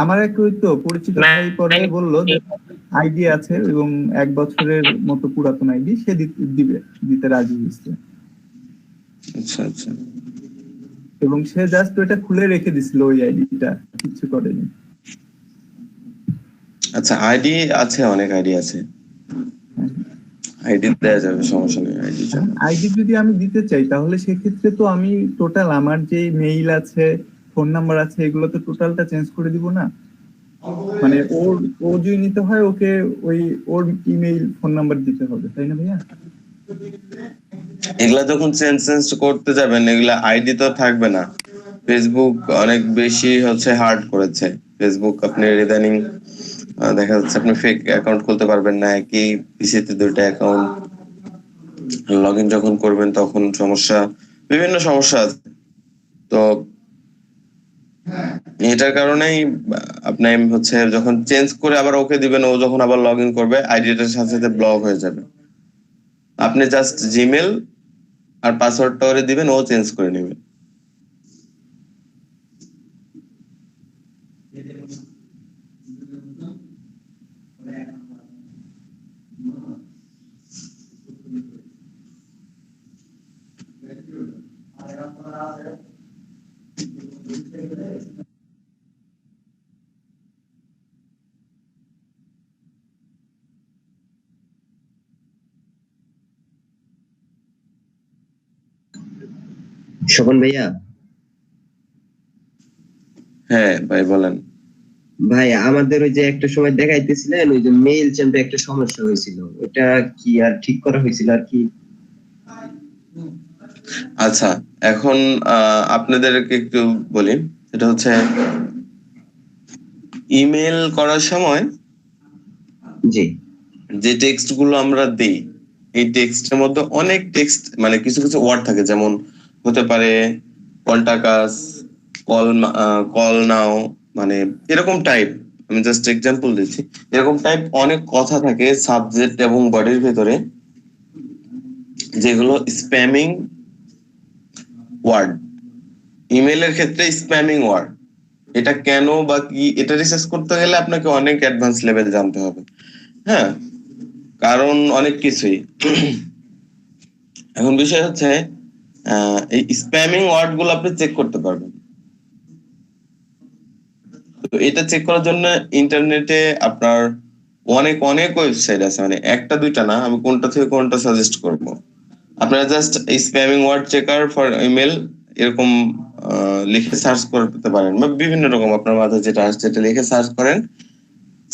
আমার এক ওই তো পরিচিত ভাই পরে বললো যে আইডি আছে এবং 1 বছরের মতো পুরাতন আইডি, সে দিতে রাজি হয়েছে। আচ্ছা আচ্ছা। এবং সে জাস্ট ওইটা খুলে রেখে দিছিল, ওই আইডিটা কিছু করেনি। আচ্ছা, আইডি আছে, অনেক আইডি আছে, আইডি দেওয়া যাবে, সমস্যা নেই। আইডি যদি আমি দিতে চাই তাহলে সেক্ষেত্রে তো আমি টোটাল আমার যে মেইল আছে, ফোন নাম্বার আছে, এগুলো তো টোটালটা চেঞ্জ করে দিব না? মানে ও যদি নিতে হয় ওকে ওই ওর ইমেইল ফোন নাম্বার দিতে হবে, তাই না ভাইয়া? এগুলা যখন চেঞ্জ করতে যাবেন, এগুলা আইডি তো থাকবে না। ফেসবুক অনেক বেশি হার্ড করেছে। ফেসবুক আপনি ইদানিং দেখা যাচ্ছে আপনি ফেক অ্যাকাউন্ট খুলতে পারবেন না, একই পিসিতে 2টা অ্যাকাউন্ট লগ ইন যখন করবেন তখন বিভিন্ন সমস্যা আছে। তো এটার কারণেই আপনি যখন চেঞ্জ করে আবার ওকে দিবেন, ও যখন আবার লগ ইন করবে আইডিটার সাথে সাথে ব্লক হয়ে যাবে। আপনি জাস্ট জিমেল আর পাসওয়ার্ডটা ওরে দিবেন, ও চেঞ্জ করে নেবে। শোভন ভাইয়া। হ্যাঁ ভাই বলেন। ভাই আমাদের ওই যে একটা সময় দেখাইতেছিলেন ওই যে মেইল চ্যাম্পে একটা সমস্যা হয়েছিল, ওটা কি আর ঠিক করা হয়েছিল আর কি? আচ্ছা, এখন আপনাদেরকে একটু বলি, এটা ইমেল করার সময় জি যে টেক্সট গুলো আমরা দেই, এই টেক্সটের মধ্যে অনেক টেক্সট মানে কিছু কিছু ওয়ার্ড থাকে, যেমন হতে পারে কলটাকাস, কল নাও, মানে এরকম টাইপ। আমি জাস্ট এক্সাম্পল দিচ্ছি, এরকম টাইপ অনেক কথা থাকে সাবজেক্ট এবং বডির ভেতরে, যেগুলো স্প্যামিং ওয়ার্ড। ইমেলের ক্ষেত্রে স্প্যামিং ওয়ার্ড, এটা কেন বা কি, এটা রিসার্চ করতে গেলে আপনাকে অনেক অ্যাডভান্স লেভেল জানতে হবে। হ্যাঁ, কারণ অনেক কিছুই। এখন বিষয় এই স্প্যামিং ওয়ার্ড গুলো আপনি চেক করতে পারবেন। তো এটা চেক করার জন্য ইন্টারনেটে আপনার অনেক অনেক ওয়েবসাইট আছে, মানে একটা দুইটা না, আমি কোনটা থেকে কোনটা সাজেস্ট করব। আপনারা জাস্ট এই spamming word checker for email এরকম লিখে সার্চ করতে পারেন, বা বিভিন্ন রকম আপনার মাথায় যেটা আসছে এটা লিখে সার্চ করেন।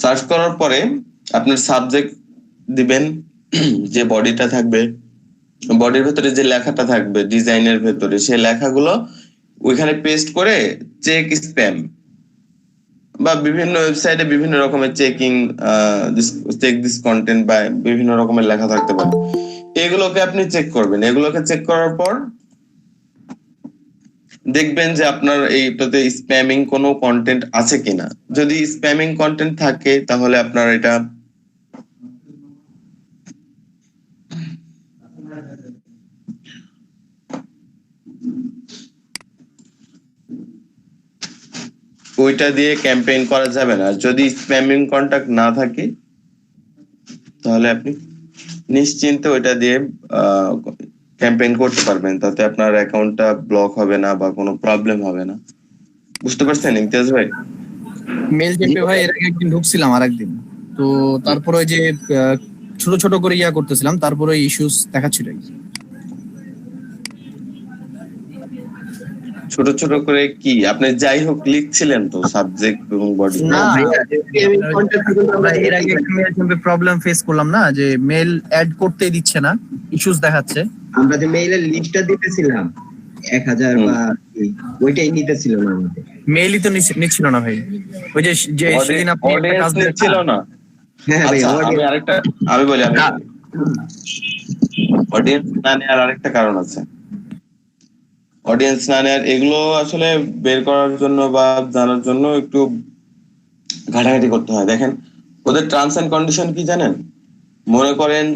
সার্চ করার পরে আপনার সাবজেক্ট দিবেন, যে বডিটা থাকবে, বডির ভেতরে যে লেখাটা থাকবে ডিজাইনের ভেতরে, সেই লেখাগুলো ওইখানে পেস্ট করে চেক স্প্যাম, বা বিভিন্ন ওয়েবসাইটে বিভিন্ন রকমের চেকিং চেক দিস কন্টেন্ট বা বিভিন্ন রকমের লেখা থাকতে পারে, এগুলোকে আপনি চেক করবেন। এগুলোকে চেক করার পর দেখবেন যে আপনার এইটাতে স্প্যামিং কোনো কন্টেন্ট আছে কিনা। যদি স্প্যামিং কন্টেন্ট থাকে তাহলে আপনার এটা ওইটা দিয়ে ক্যাম্পেইন করা যাবে না। যদি স্প্যামিং কন্টাক্ট না থাকে তাহলে আপনি নিশ্চিন্তে ওইটা দিয়ে ক্যাম্পেইন করতে পারবেন, তাতে আপনার অ্যাকাউন্টটা ব্লক হবে না বা কোনো প্রবলেম হবে না। বুঝতে পারছেন ইমতিয়াজ ভাই? মেল চেপে ভাই এর আগে একদিন ঢুকছিলাম আর একদিন, তো তারপরে ওই যে ছোট ছোট করে ইয়া করতেছিলাম, তারপরে ইস্যুস দেখাচ্ছিল। ছোট ছোট করে কি আপনি যাই হোক লিখছিলেন তো সাবজেক্ট এবং বডি? না, এর আগে একটা মেল চেপে প্রবলেম ফেস করলাম না, যে মেল অ্যাড করতে দিচ্ছে না, ইস্যুস দেখাচ্ছে। আমরা যে মেইলের লিস্টটা দিতেছিলাম 1000 বা ওইটাই নিতেছিল না আমাদের, মেইলই তো নিচ্ছিল না ভাই। ওই যে সেদিন আপনি একটা কাজ দিচ্ছিল না। আচ্ছা, আমি বলি অডিয়েন্স না নেওয়ার আরেকটা কারণ আছে। অডিয়েন্স না নেওয়ার এগুলো আসলে বের করার জন্য বা জানার জন্য একটু ঘাটাঘাটি করতে হয়। দেখেন ওদের টার্মস এন্ড কন্ডিশন কি জানেন? মনে করেন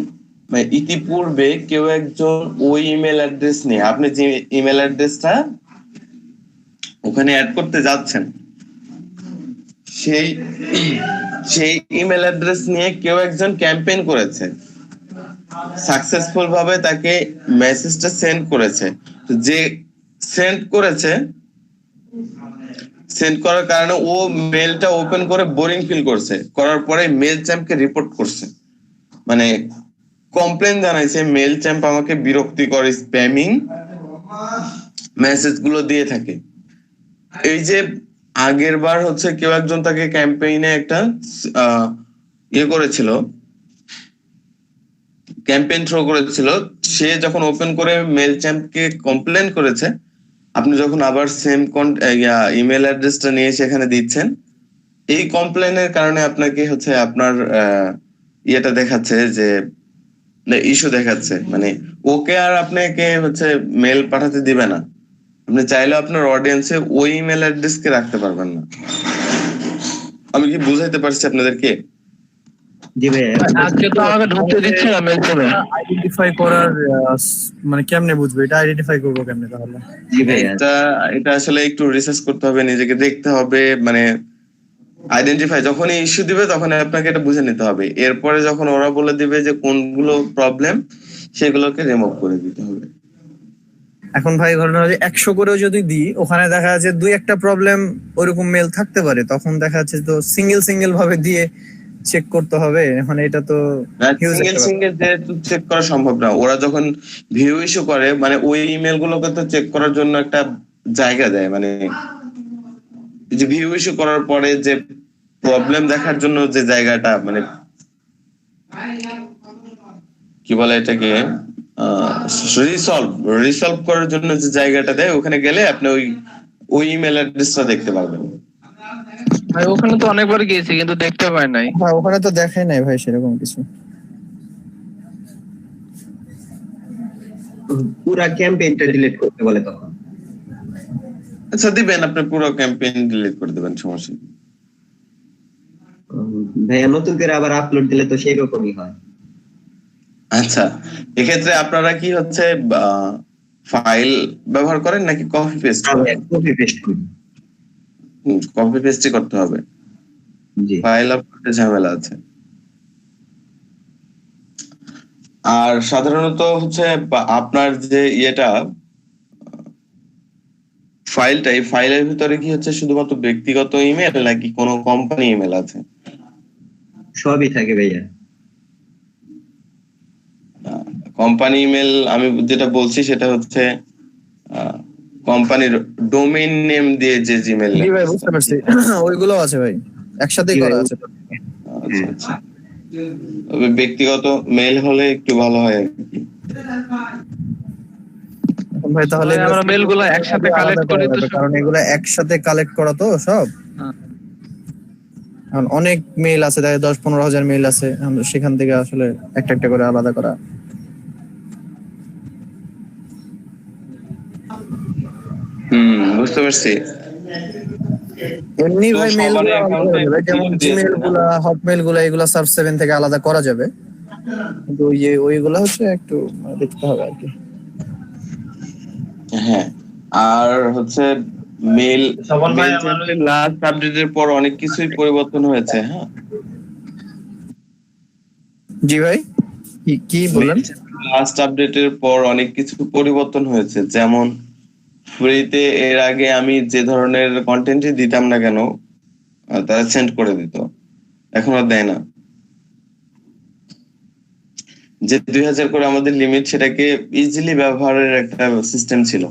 ইতিপূর্বে কেউ একজন ওই ইমেল অ্যাড্রেস নিয়ে, আপনি যে ইমেল অ্যাড্রেসটা ওখানে অ্যাড করতে যাচ্ছেন সেই সেই ইমেল অ্যাড্রেস নিয়ে কেউ একজন ক্যাম্পেইন করেছে, সাকসেসফুল ভাবে তাকে মেসেজটা সেন্ড করেছে। তো যে সেন্ড করেছে, সেন্ড করার কারণে ও মেলটা ওপেন করে বোরিং ফিল করছে, করার পরে মেল চ্যাম্পকে রিপোর্ট করছে, মানে কমপ্লেন জানাইছে মেল চ্যাম্প আমাকে বিরক্তিকর স্প্যামিং মেসেজ গুলো দিয়ে থাকে। এই যে আগের বার হচ্ছে কেউ একজন তাকে ক্যাম্পেইনে একটা ইয়ে করেছিল, ক্যাম্পেইন থ্রো করেছিল, সে যখন ওপেন করে মেল চ্যাম্পকে কমপ্লেন করেছে, আপনি যখন আবার সেম ইমেল অ্যাড্রেসটা নিয়ে সেখানে দিচ্ছেন, এই কমপ্লেনের কারণে আপনাকে হচ্ছে আপনার ইয়েটা দেখাচ্ছে যে ইস্যু দেখাচ্ছে, মানে ওকে আর আপনাকে হচ্ছে মেল পাঠাতে দিবে না। আপনি চাইলেও আপনার অডিয়েন্সে ওই ইমেল অ্যাড্রেসকে রাখতে পারবেন না। আমি কি বুঝাইতে পারছি আপনাদেরকে? জি ভাইয়া, আজকে তো আমাকে ঢুকতে দিচ্ছে না মেল করে। আইডেন্টিফাই করার মানে কেমনে বুঝবো এটা? আইডেন্টিফাই করবো কেমনে তাহলে? জি ভাইয়া, এটা আসলে একটু রিসার্চ করতে হবে, নিজেকে দেখতে হবে, মানে আইডেন্টিফাই যখনই ইস্যু দিবে তখন আপনাকে এটা বুঝে নিতে হবে। এরপরে যখন ওরা বলে দিবে যে কোনগুলো প্রবলেম, সেগুলোকে রিমুভ করে দিতে হবে। এখন ভাই ধরেন যে 100 করেও যদি দিই, ওখানে দেখা যাচ্ছে 2-1টা প্রবলেম ওরকম মেল থাকতে পারে, তখন দেখা যাচ্ছে তো সিঙ্গেল ভাবে দিয়ে চেক করতে হবে। এখন এটা তো huge একটা ব্যাপার। সিঙ্গেল যে চেক করা সম্ভব না। ওরা যখন ভিউ ইস্যু করে, মানে ওই ইমেল গুলোকে তো চেক করার জন্য একটা জায়গা দেয়, মানে যে ভিউ ইস্যু করার পরে যে প্রবলেম দেখার জন্য যে জায়গাটা, মানে কি বলে এটাকে, রিসলভ করার জন্য যে জায়গাটা দেয়, ওখানে গেলে আপনি ওই ইমেল অ্যাড্রেসটা দেখতে পারবেন। ভাই ওখানে তো অনেকবার গিয়েছি কিন্তু দেখতে পাই নাই। হ্যাঁ, ওখানে তো দেখাই নাই ভাই সেরকম কিছু। পুরা ক্যাম্পেইনটা ডিলিট করতে বলে তখন। আচ্ছা, দিবেন, আপনি পুরো ক্যাম্পেইন ডিলিট করে দিবেন, সমস্যা নেই। ভাইয়া নতুন করে আবার আপলোড দিলে তো সেই রকমই হয়। আচ্ছা, এক্ষেত্রে আপনারা কি হচ্ছে ফাইল ব্যবহার করেন নাকি কপি পেস্ট? কপি পেস্ট করি। কপি পেস্টই করতে হবে, জি ফাইল আপলোডে ঝামেলা আছে। আর সাধারণত হচ্ছে আপনার যে ইয়েটা ফাইলটা, এই ফাইলের ভিতরে কি হচ্ছে শুধুমাত্র ব্যক্তিগত ইমেল নাকি কোনো কোম্পানি ইমেল আছে? সবই থাকে ভাইয়া। কোম্পানি ইমেল আমি যেটা বলছি সেটা হচ্ছে কোম্পানির ডোমেইন নেম দিয়ে যে জিমেল। জি ভাই, বুঝতে পারছি। ওইগুলো আছে ভাই, একসাথেই করা আছে। আচ্ছা আচ্ছা, তবে ব্যক্তিগত মেল হলে একটু ভালো হয় আর কি। এখন ভাই তাহলে আমরা মেলগুলো একসাথে কালেক্ট করি তো, কারণ এগুলো একসাথে কালেক্ট করা তো সব। হ্যাঁ। এখন অনেক মেইল আছে, তাই 10-15 হাজার মেইল আছে, আমরা সেখান থেকে আসলে একটা করে আলাদা করা। বুঝতে পারছি। এমনি ভাই তো মেইল সবার account-এ যেমন জিমেইল গুলা, হটমেইল গুলা, এগুলা সার্চ 7 থেকে আলাদা করা যাবে, কিন্তু ওইগুলা হচ্ছে একটু দেখতে হবে আর কি। হ্যাঁ, আর হচ্ছে মেল লাস্ট আপডেটের পর অনেক কিছুই পরিবর্তন হয়েছে। হ্যাঁ জি ভাই, কি বললেন? লাস্ট আপডেটের পর অনেক কিছু পরিবর্তন হয়েছে, যেমন ফ্রিতে এর আগে আমি যে ধরনের কন্টেন্টই দিতাম না কেন তারা সেন্ড করে দিত, এখন আর দেয় না। যে 2000 করে আমাদের লিমিট, সেটাকে ইজিলি ব্যবহারের একটা সিস্টেম ছিল,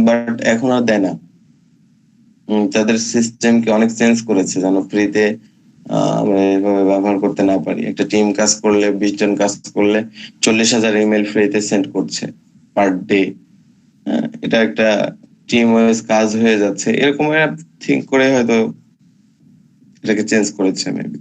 বাট এখন আর দেয় না। তাদের সিস্টেমকে অনেক চেঞ্জ করেছে যেন ফ্রিতে আমরা এভাবে ব্যবহার করতে না পারি। একটা টিম কাজ করলে, 20 জন কাজ করলে 40,000 ইমেল ফ্রিতে সেন্ড করছে পার ডে। এটা একটা টিম ওয়াইজ কাজ হয়ে যাচ্ছে, এরকম থিঙ্ক করে হয়তো এটাকে চেঞ্জ করেছে মেবি।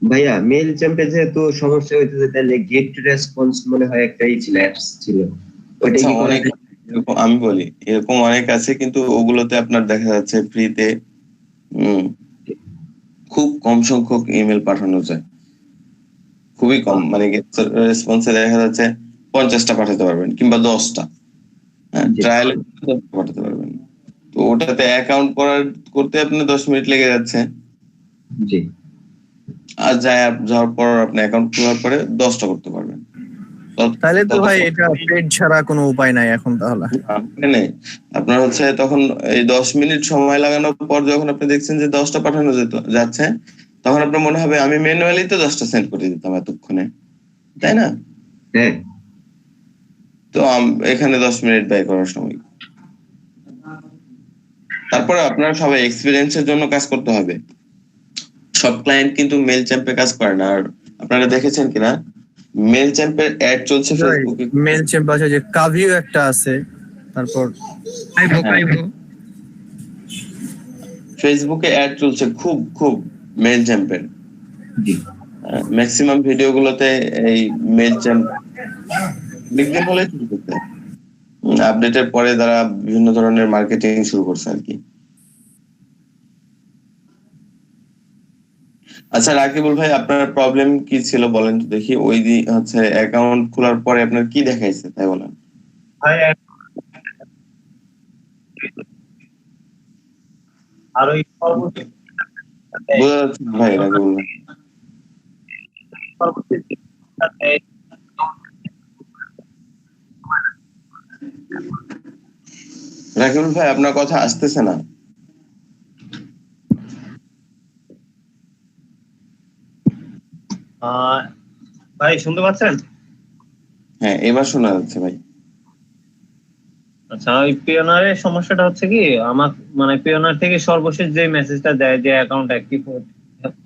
ভাইয়া মেল চ্যাম্পে যেহেতু সমস্যা হইতেছে, তাহলে গেট রেসপন্স মনে হয় একটাই ছিল, অ্যাপস ছিল, ওইটাই কি অনেক এরকম আমি বলি, এরকম অনেক আছে, কিন্তু ওগুলোতে আপনার দেখা যাচ্ছে ফ্রিতে খুব কম সংখ্যক ইমেল পাঠানো যায়, খুবই কম। মানে রেসপন্সে দেখা যাচ্ছে 50টা পাঠাতে পারবেন কিংবা 10টা, জি। ট্রায়ালে পাঠাতে পারবেন। তো ওটাতে অ্যাকাউন্ট করতে আপনার 10 মিনিট লেগে যাচ্ছে। জি। আর যাওয়ার পর আপনি অ্যাকাউন্ট খোলার পরে 10টা করতে পারবেন। তাহলে তো ভাই ততক্ষণ এটা পেড ছাড়া কোনো উপায় নাই এখন তাহলে। নেই। আপনার হচ্ছে তখন এই 10 মিনিট সময় লাগানোর পর যখন আপনি দেখছেন যে 10টা পাঠানো যাচ্ছে, তখন আপনার মনে হবে আমি ম্যানুয়ালি তো 10টা সেন্ড করে দিতাম এতক্ষণে, তাই না? হ্যাঁ। তো এখানে 10 মিনিট ব্যয় করার সময়। তারপরে আপনার সবাই এক্সপিরিয়েন্সের জন্য কাজ করতে হবে। সব ক্লায়েন্ট কিন্তু মেল চ্যাম্পে কাজ করে না। আর আপনারা দেখেছেন কিনা মেল চ্যাম্পের অ্যাড চলছে ফেসবুকে। মেল চেম্প আছে, যে কাভিও একটা আছে, তারপর ফেসবুকে অ্যাড চলছে খুব খুব মেল চ্যাম্পের। জি। ম্যাক্সিমাম ভিডিও গুলোতে এই মেল চ্যাম্প বিজ্ঞান হলে শুরু করতে আপডেটের পরে তারা বিভিন্ন ধরনের মার্কেটিং শুরু করছে আর কি। আচ্ছা রাকিবুল ভাই, আপনার প্রবলেম কি ছিল বলেন তো দেখি। ওই দিন হচ্ছে অ্যাকাউন্ট খোলার পরে আপনার কি দেখাইছে তাই বলেন। আর ওই বোঝা যাচ্ছে না ভাই রাকিবুল ভাই। রাকিবুল ভাই আপনার কথা আসতেছে না। ভাই শুনতে পাচ্ছেন? হ্যাঁ এবার শোনা যাচ্ছে ভাই। আচ্ছা, ওই পিওনারের সমস্যাটা হচ্ছে কি, আমার মানে পিওনার থেকে সর্বশেষ যে মেসেজটা দেয় যে অ্যাকাউন্ট অ্যাক্টিভ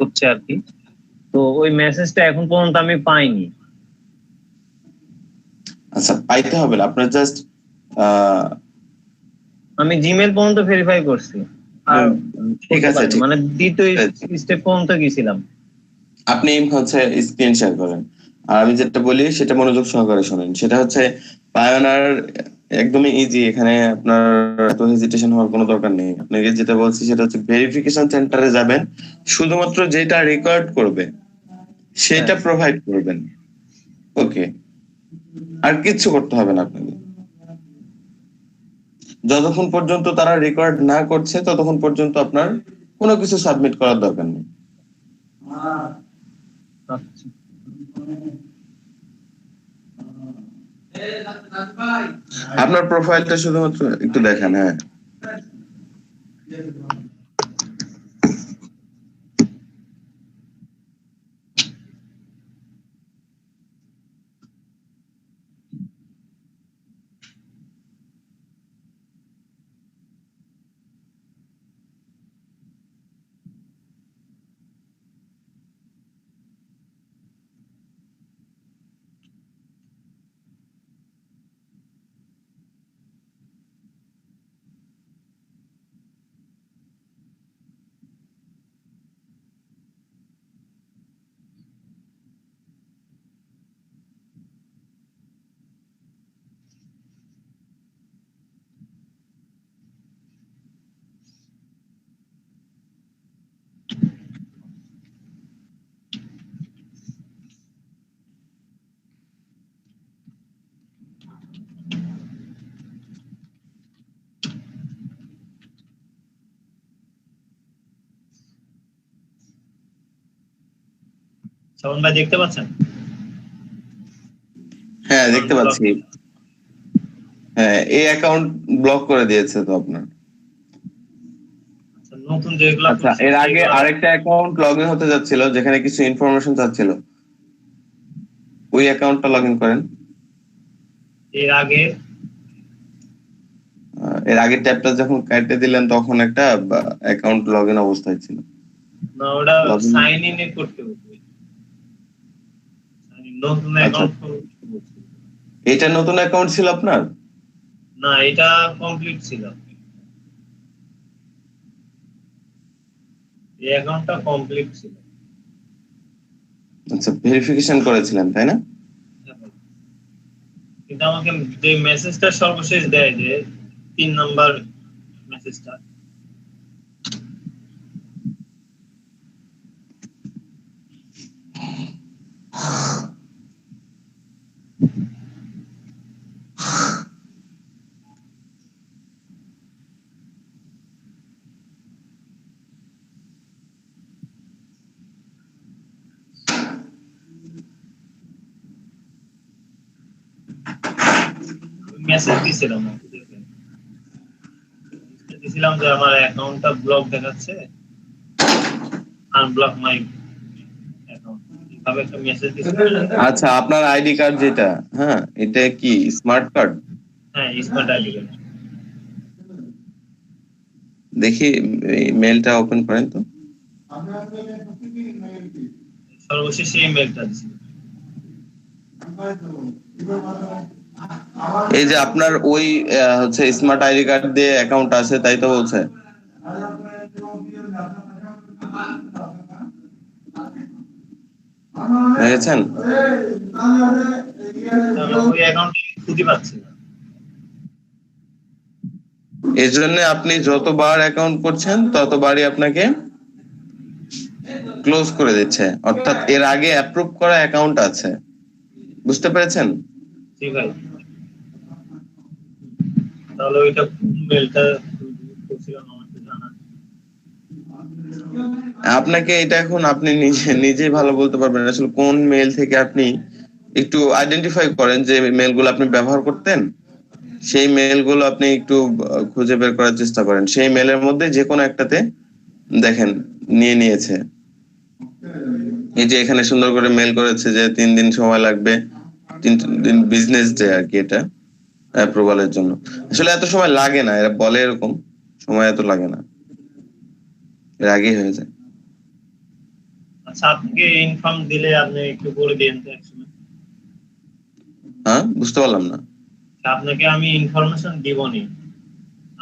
হচ্ছে আর কি, তো ওই মেসেজটা এখন পর্যন্ত আমি পাইনি। আচ্ছা পাইতে হবে না, আপনার জাস্ট আমি জিমেল পর্যন্ত ভেরিফাই করছি আর ঠিক আছে ঠিক মানে দ্বিতীয় আছে। স্টেপ পর্যন্ত গেছিলাম। আপনি হচ্ছে স্ক্রিন শেয়ার করেন, আর আমি যেটা বলি সেটা মনোযোগ সহকারে শোনেন। সেটা হচ্ছে পায়োনিয়ার একদমই ইজি, এখানে আপনার এত হেজিটেশন হওয়ার কোনো দরকার নেই। আপনাকে যেটা বলছি সেটা হচ্ছে ভেরিফিকেশন সেন্টারে যাবেন, শুধুমাত্র যেটা রেকর্ড করবে সেটা প্রোভাইড করবেন। ওকে, আর কিচ্ছু করতে হবে না আপনাকে। যতক্ষণ পর্যন্ত তারা রেকর্ড না করছে ততক্ষণ পর্যন্ত আপনার কোনো কিছু সাবমিট করার দরকার নেই। আচ্ছা। আপনার প্রোফাইলটা শুধুমাত্র একটু দেখেন। হ্যাঁ শ্রাবণ ভাই দেখতে পাচ্ছেন? হ্যাঁ দেখতে পাচ্ছি। হ্যাঁ এই অ্যাকাউন্ট ব্লক করে দিয়েছে তো আপনার। নতুন যেগুলো আচ্ছা এর আগে আরেকটা অ্যাকাউন্ট লগ ইন হতে যাচ্ছিল যেখানে কিছু ইনফরমেশন চাচ্ছিল, ওই অ্যাকাউন্টটা লগ ইন করেন। এর আগে এর আগের ট্যাবটা যখন কাটতে দিলেন তখন একটা অ্যাকাউন্ট লগ ইন অবস্থায় ছিল। না, ওটা Login. সাইন ইন করতে হবে। নতুন অ্যাকাউন্ট এটা নতুন অ্যাকাউন্ট ছিল আপনার? না, এটা কমপ্লিট ছিল। এই অ্যাকাউন্টটা কমপ্লিট ছিল। আচ্ছা ভেরিফিকেশন করেছিলেন তাই না? কিন্তু আমাকে যে মেসেজটা সর্বশেষ দেয় যে 3 নাম্বার মেসেজটা, মেসেজ দিছিলাম দিছিলাম যে আমার অ্যাকাউন্টটা ব্লক দেখাচ্ছে, আনব্লক মাই অ্যাকাউন্ট, এইভাবে একটা মেসেজ দিছিলাম। আচ্ছা, আপনার আইডি কার্ড যেটা, হ্যাঁ, এটা কি স্মার্ট কার্ড? হ্যাঁ, স্মার্ট আইডি কার্ড। দেখি মেলটা ওপেন করেন তো। সর্বশেষ এই মেলটা দিছি। এই যে আপনার ওই হচ্ছে স্মার্ট আইডি কার্ড দিয়ে অ্যাকাউন্ট আছে, তাই তো বলছে? দেখেছেন? আমি ওই অ্যাকাউন্ট খুঁজে পাচ্ছি না। এই জন্য আপনি যতবার অ্যাকাউন্ট করছেন ততবারই আপনাকে ক্লোজ করে দিচ্ছে, অর্থাৎ এর আগে অ্যাপ্রুভ করা অ্যাকাউন্ট আছে। বুঝতে পেরেছেন? জি ভাই, তাহলে ওইটা মেলটা করছিলাম আমাকে জানা। আপনাকে এটা এখন আপনি নিজেই ভালো বলতে পারবেন আসলে কোন মেল থেকে আপনি একটু আইডেন্টিফাই করেন যে মেলগুলো আপনি ব্যবহার করতেন, সেই মেলগুলো আপনি একটু খুঁজে বের করার চেষ্টা করেন। সেই মেলের মধ্যে যে কোনো একটাতে দেখেন নিয়েছে। এই যে এখানে সুন্দর করে মেল করেছে যে 3 দিন সময় লাগবে, 3 দিন বিজনেস ডে আর কি, এটা অ্যাপ্রুভালের জন্য। আসলে এত সময় লাগে না, এরা বলে এরকম, সময় এত লাগে না, এর আগেই হয়ে যায়। আচ্ছা, আপনাকে ইনফর্ম দিলে আপনি একটু করে দেন তো একসময়। হ্যাঁ, বুঝতে পারলাম না। আপনাকে আমি ইনফরমেশন দিবনি,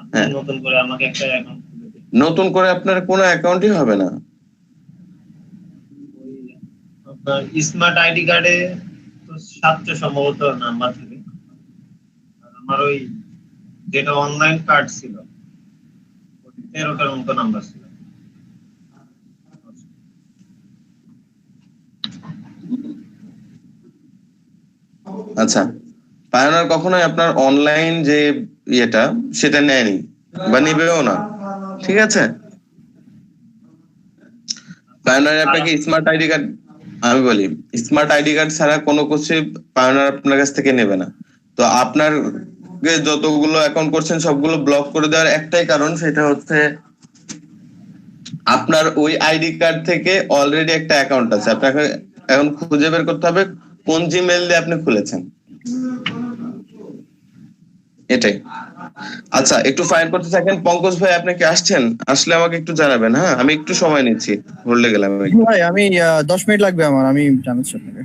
আপনি হ্যাঁ। নতুন করে আমাকে একটা অ্যাকাউন্ট খুলে দিন। নতুন করে আপনার কোনো অ্যাকাউন্টই হবে না। আপনার স্মার্ট আইডি কার্ডে তো 7টা সম্ভবত নাম্বার থাকে, আর আমার ওই যেটা অনলাইন কার্ড ছিল 13টার মতো নাম্বার ছিল। আচ্ছা, পায়োনিয়ার কখনোই আপনার অনলাইন যে ইয়েটা সেটা নেয়নি বা নিবেও না, ঠিক আছে? পায়োনিয়ার আপনাকে স্মার্ট আইডি কার্ড, আমি বলি স্মার্ট আইডি কার্ড ছাড়া কোনো কিছু পায়োনিয়ার আপনার কাছ থেকে নেবে না। তো আপনার যতগুলো অ্যাকাউন্ট করছেন সবগুলো ব্লক করে দেওয়ার একটাই কারণ, সেটা হচ্ছে আপনার ওই আইডি কার্ড থেকে অলরেডি একটা অ্যাকাউন্ট আছে। আপনাকে এখন খুঁজে বের করতে হবে কোন জিমেইল দিয়ে আপনি খুলেছেন, এটাই। আচ্ছা, একটু ফাইন করতে থাকেন। পঙ্কজ ভাই, আপনি কি আসছেন? আসলে আমাকে একটু জানাবেন। হ্যাঁ, আমি একটু সময় নিচ্ছি, হোল্ডে গেলাম। ভাই আমি 10 মিনিট লাগবে আমার, আমি জানাচ্ছি আপনাকে।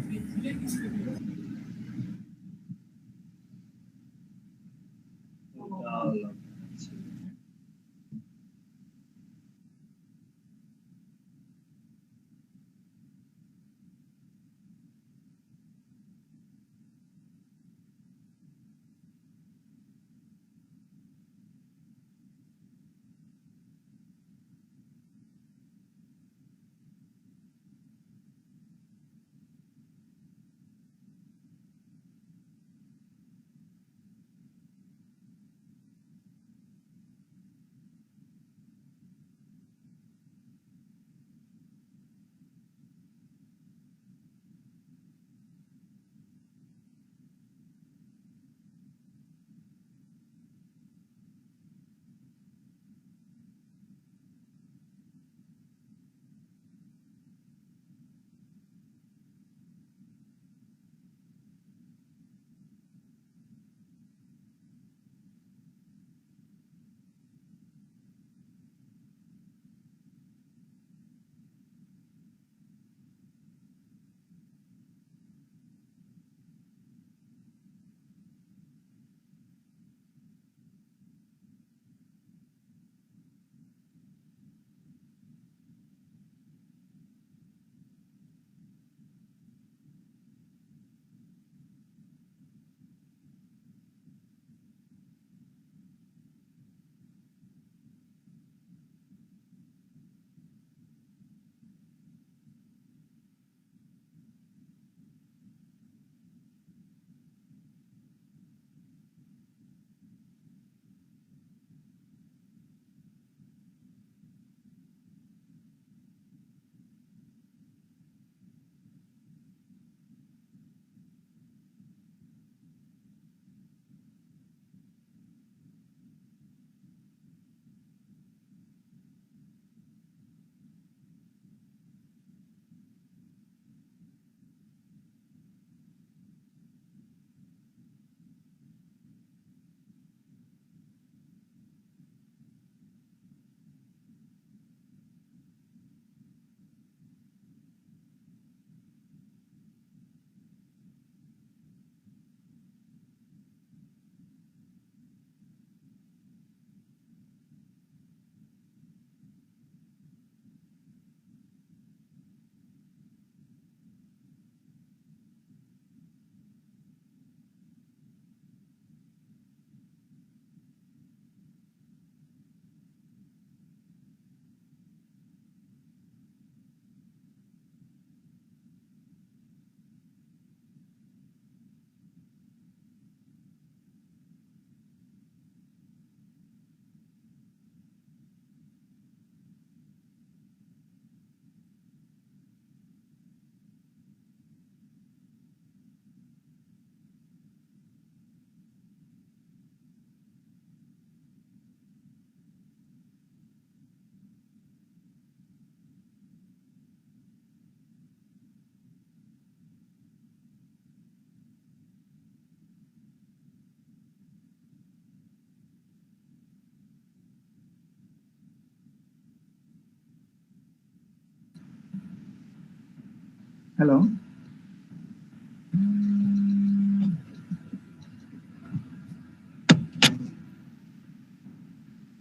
হ্যালো,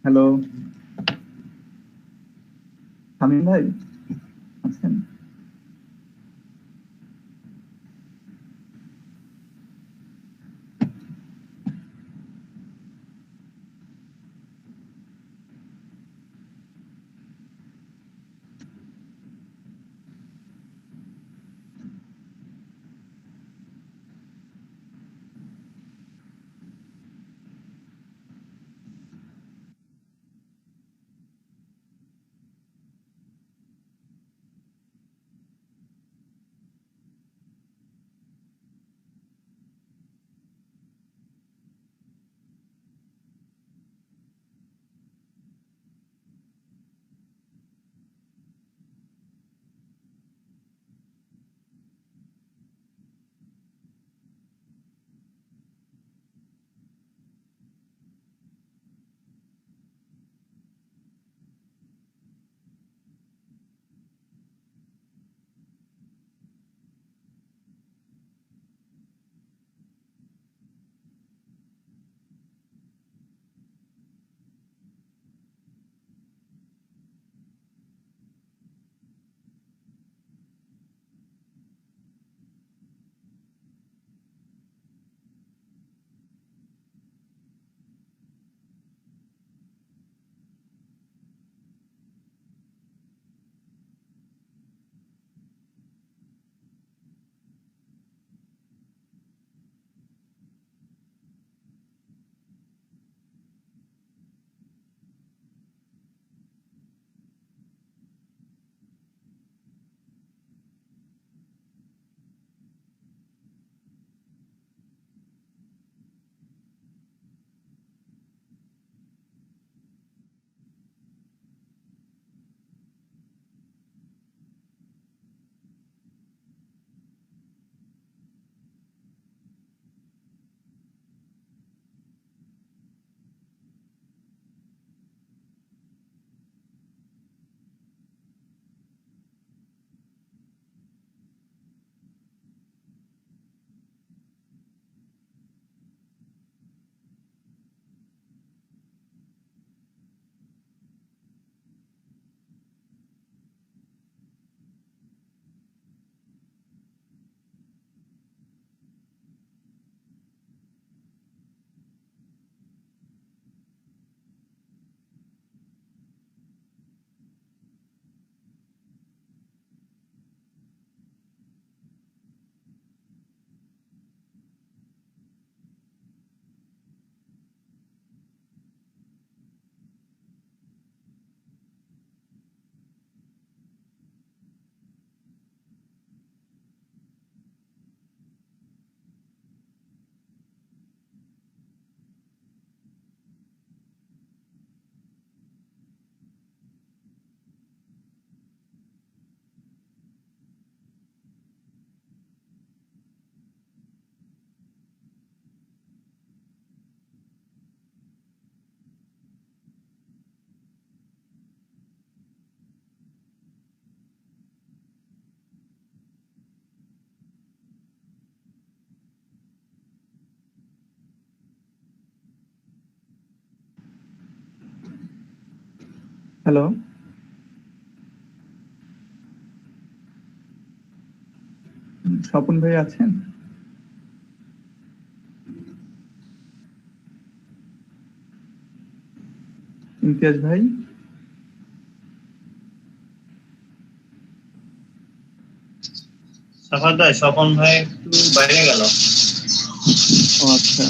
হ্যালো, শামীম ভাই আছেন? হ্যালো, স্বপন ভাই আছেন? ইমতিয়াজ ভাই? সাফাত ভাই, স্বপন ভাই একটু বাইরে গেল। ও আচ্ছা,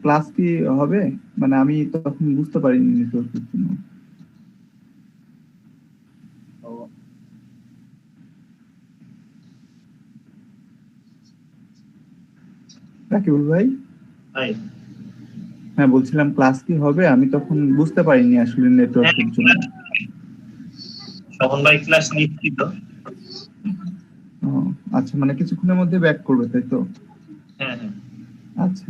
ক্লাস কি হবে? মানে আমি তখন বুঝতে পারিনি নেটওয়ার্কের জন্য। রাকিবুল ভাই? ভাই হ্যাঁ, বলছিলাম ক্লাস কি হবে? আমি তখন বুঝতে পারিনি আসলে নেটওয়ার্কের জন্য। স্বপন ভাই ক্লাস নিচ্ছি তো। ও আচ্ছা, মানে কিছুক্ষণের মধ্যে ব্যাক করবে তাই তো? হ্যাঁ হ্যাঁ। আচ্ছা।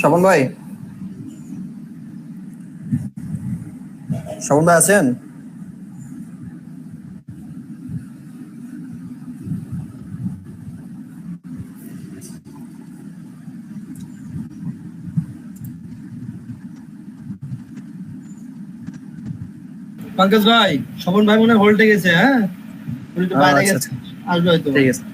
স্বপন ভাই, স্বপন ভাই আছেন? পঙ্কজ ভাই, স্বপন ভাই মনে হয় হোল্ডে গেছে। হ্যাঁ, উনি একটু বাইরে আচ্ছা, গেছে, আসবে হয়তো। ঠিক আছে।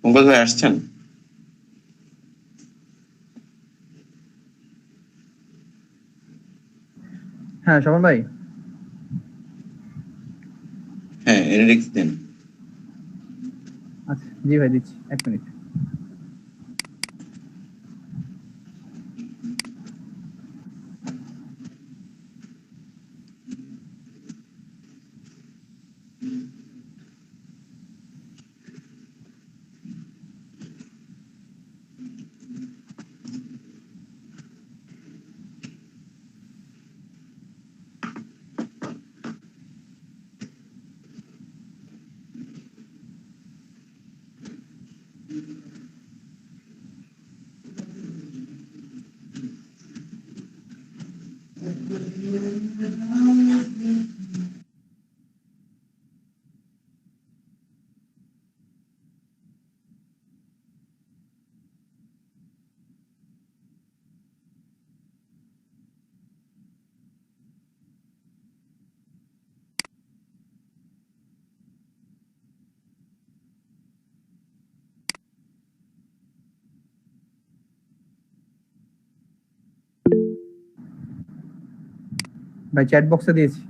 পঙ্কজ ভাই আসছেন? হ্যাঁ স্বপন ভাই, হ্যাঁ, এনএডিক্স দেন। আচ্ছা জি ভাই দিচ্ছি, 1 মিনিট। ভাই চ্যাট বক্সে দিয়েছি।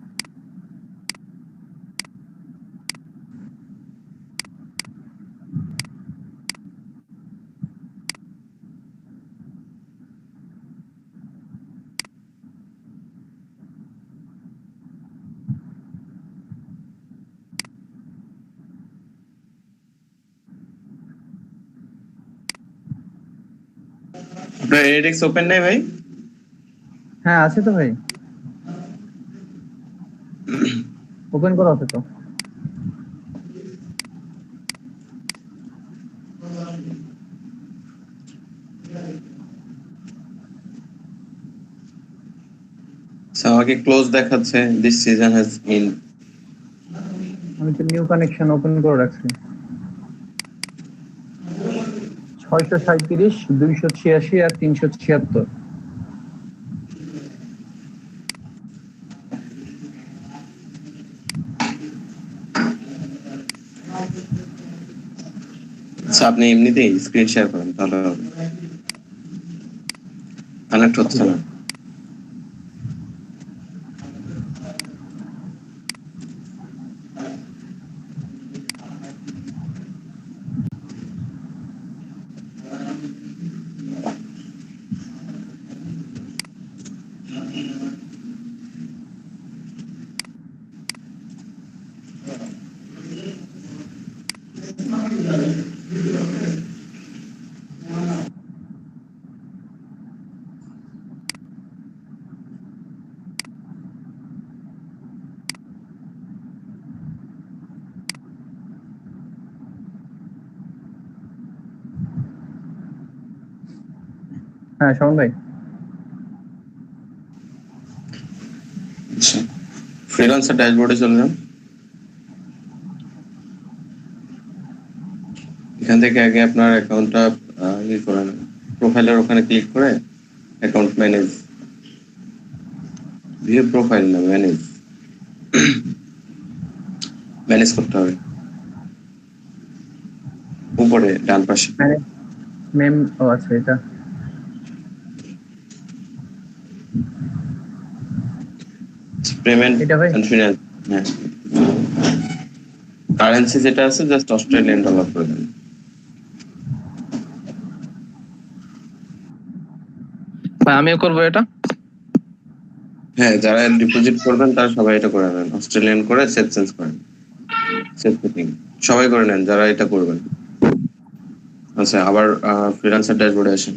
আপনার এনএডিক্স ওপেন নেই ভাই? হ্যাঁ আছে তো ভাই, ওপেন করা আছে তো। আমাকে ক্লোজ দেখাচ্ছে, দিস সিজন হ্যাজ ইন। আমি তো নিউ কানেকশন ওপেন করে রাখছি। 637, 286 আর 376। আচ্ছা, আপনি এমনিতেই স্ক্রিন শেয়ার করেন, তাহলে কানেক্ট হচ্ছে না। হ্যাঁ শোন ভাই, আচ্ছা, ফ্রিল্যান্সার ড্যাশবোর্ডে চলে যান। এখান থেকে আগে আপনার অ্যাকাউন্টটা ইয়ে করে নেন, প্রোফাইলের ওখানে ক্লিক করে অ্যাকাউন্ট ম্যানেজ, ভিউ প্রোফাইল না ম্যানেজ, ম্যানেজ করতে হবে উপরে ডান পাশে। মেম, ও আচ্ছা এটা পেমেন্ট এটা ভাই? এন্ড ফিনান্স, হ্যাঁ কারেন্সি যেটা আছে জাস্ট অস্ট্রেলিয়ান ডলার করে দেন। ভাই আমিও করবো এটা। হ্যাঁ, যারা ডিপোজিট করবেন তারা সবাই এটা করে নেন, অস্ট্রেলিয়ান করে সেভ চেঞ্জ করেন, সেভ সেটিং সবাই করে নেন যারা এটা করবেন। আচ্ছা, আবার ফ্রিল্যান্সার ড্যাশবোর্ডে আসেন।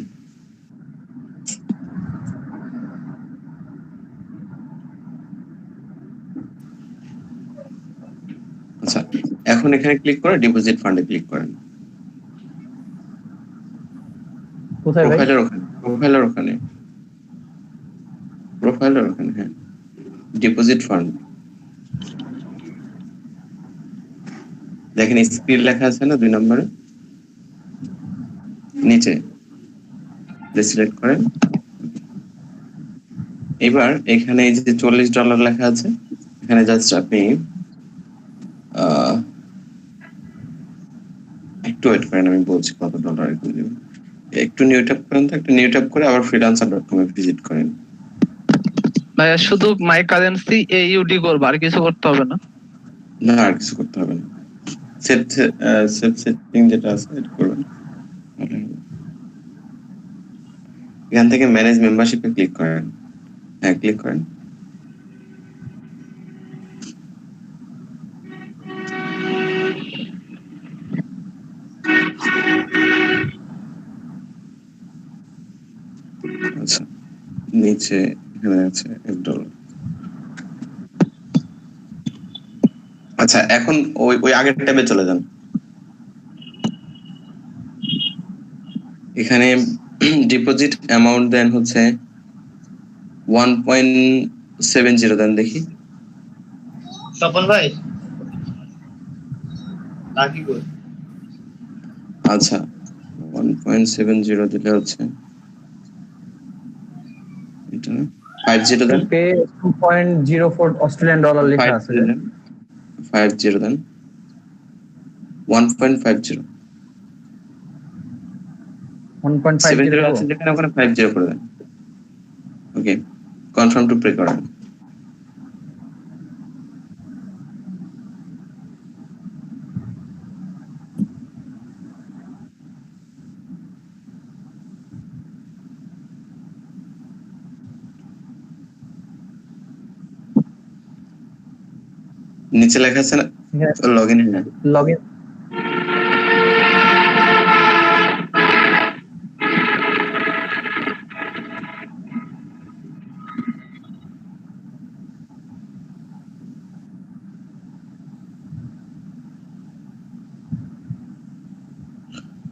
আচ্ছা, এখন এখানে ক্লিক করে ডিপোজিট ফান্ডে ক্লিক করেন। কোথায় ভাই? প্রোফাইলের ওখানে হ্যাঁ, ডিপোজিট ফান্ড দেখেন, স্ক্রিন লেখা আছে না 2 নম্বরে নিচে, সিলেক্ট করেন। এবার এখানে এই যে $40 লেখা আছে, এখানে জাস্ট আপনি একটু ওয়েট করেন, আমি বলছি কত ডলার একটু নিউ ট্যাপ করেন, তো একটু নিউ ট্যাপ করে আবার freelancer.com এ ভিজিট করেন। ভাই শুধু মাই কারেন্সি AUD করবো, আর কিছু করতে হবে না? না, আর কিছু করতে হবে না, সেভ সেটিং যেটা আছে এটা করবেন। এখান থেকে ম্যানেজ মেম্বারশিপে ক্লিক করেন, হ্যাঁ ক্লিক করেন। আচ্ছা, নিচে এখানে আছে $1। আচ্ছা, এখন ওই আগের ট্যাবে চলে যান। এখানে ডিপোজিট অ্যামাউন্ট দেন হচ্ছে 1.70 দেন দেখি। স্বপন ভাই লাকি কই? আচ্ছা, 1.70 দিলে হচ্ছে এটা 50 দেন, পে 2.04 অস্ট্রেলিয়ান ডলার লেখা আছে। 50 দেন, 1.50 70 আছে 1.50 যেখানে, ওখানে 50 করে দেন। ওকে, কনফার্ম টু পে করেন। নিচে লেখা আছে না লগ ইন, লগইন।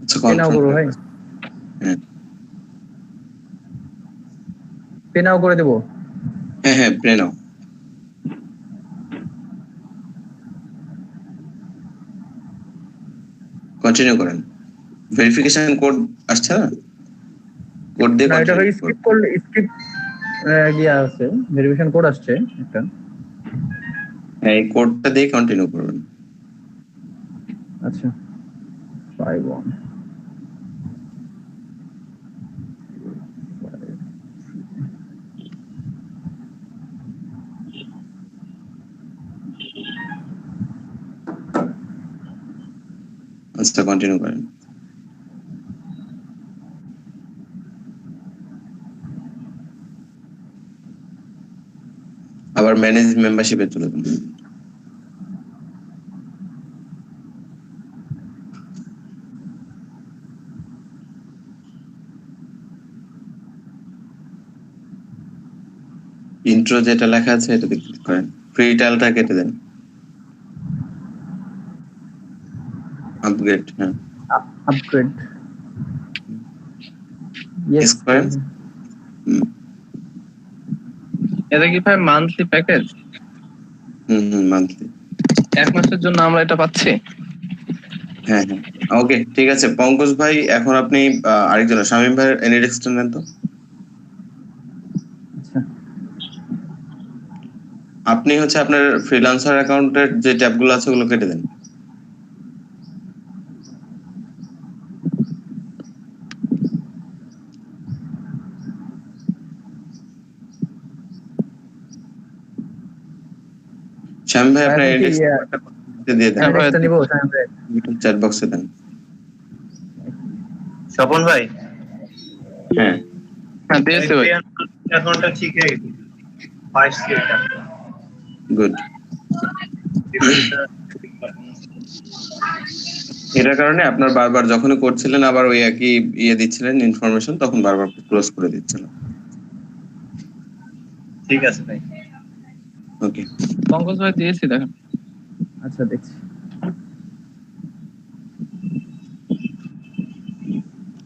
আচ্ছা পে নাও করবো ভাই, হ্যাঁ পে নাও করে দেবো। হ্যাঁ পে নাও। কন্টিনিউ করেন, ভেরিফিকেশন কোড আসছে না, কোড দিয়ে না, এটা ভাই কন্টিনিউ স্কিপ করলে স্কিপ গিয়া আছে, ভেরিফিকেশন কোড আসছে একটা। এই কোডটা দিয়ে কন্টিনিউ করবেন। আচ্ছা, 51 আচ্ছা, কন্টিনিউ করেন। আবার ম্যানেজ মেম্বারশিপে চলে যান। ইন্ট্রো যেটা লেখা আছে এটাতে ক্লিক করেন, ফ্রি ট্রায়ালটা কেটে দেন। আপগ্রেড, হ্যাঁ আপগ্রেড, ইয়েস করেন। এটা কি ভাই মান্থলি প্যাকেজ? মান্থলি, 1 মাসের জন্য আমরা এটা পাচ্ছি? হ্যাঁ ওকে, ঠিক আছে পঙ্কজ ভাই, এখন আপনি আরেকজন শামীম ভাইয়ের এনিডেক্সটা নেন তো। আচ্ছা আপনি হচ্ছে আপনার ফ্রিল্যান্সার অ্যাকাউন্টের যে ট্যাবগুলো আছে ওগুলো কেটে দেন। শ্যাম ভাই আপনার এখন কি, ইন্ডেক্স দিয়ে দেন, হ্যাঁ ভাই, index টা নিবো শামিম ভাই? চ্যাট বক্সে দেন। স্বপন ভাই হ্যাঁ হ্যাঁ দিয়েছি ভাই। অ্যাকাউন্টটা ঠিক হয়ে গেছে, 22 স্কেলটা গুড। এটার কারণে আপনার বারবার যখনই করছিলেন আবার ওই একই ইয়ে দিচ্ছিলেন ইনফরমেশন, তখন বারবার ক্লোজ করে দিচ্ছিল। ঠিক আছে ভাই। ওকে, পঙ্কজ ভাই দিয়েছি দেখেন। আচ্ছা দেখছি।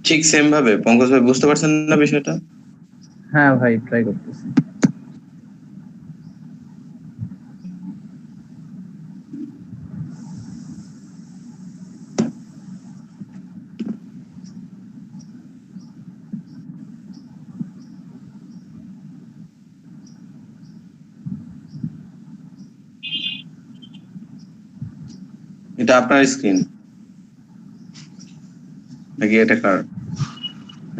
ঠিক সেম ভাবে পঙ্কজ ভাই বুঝতে পারছেন না বিষয়টা? হ্যাঁ ভাই ট্রাই করতেছি। এটা আপনার স্ক্রিন নাকি এটা কার?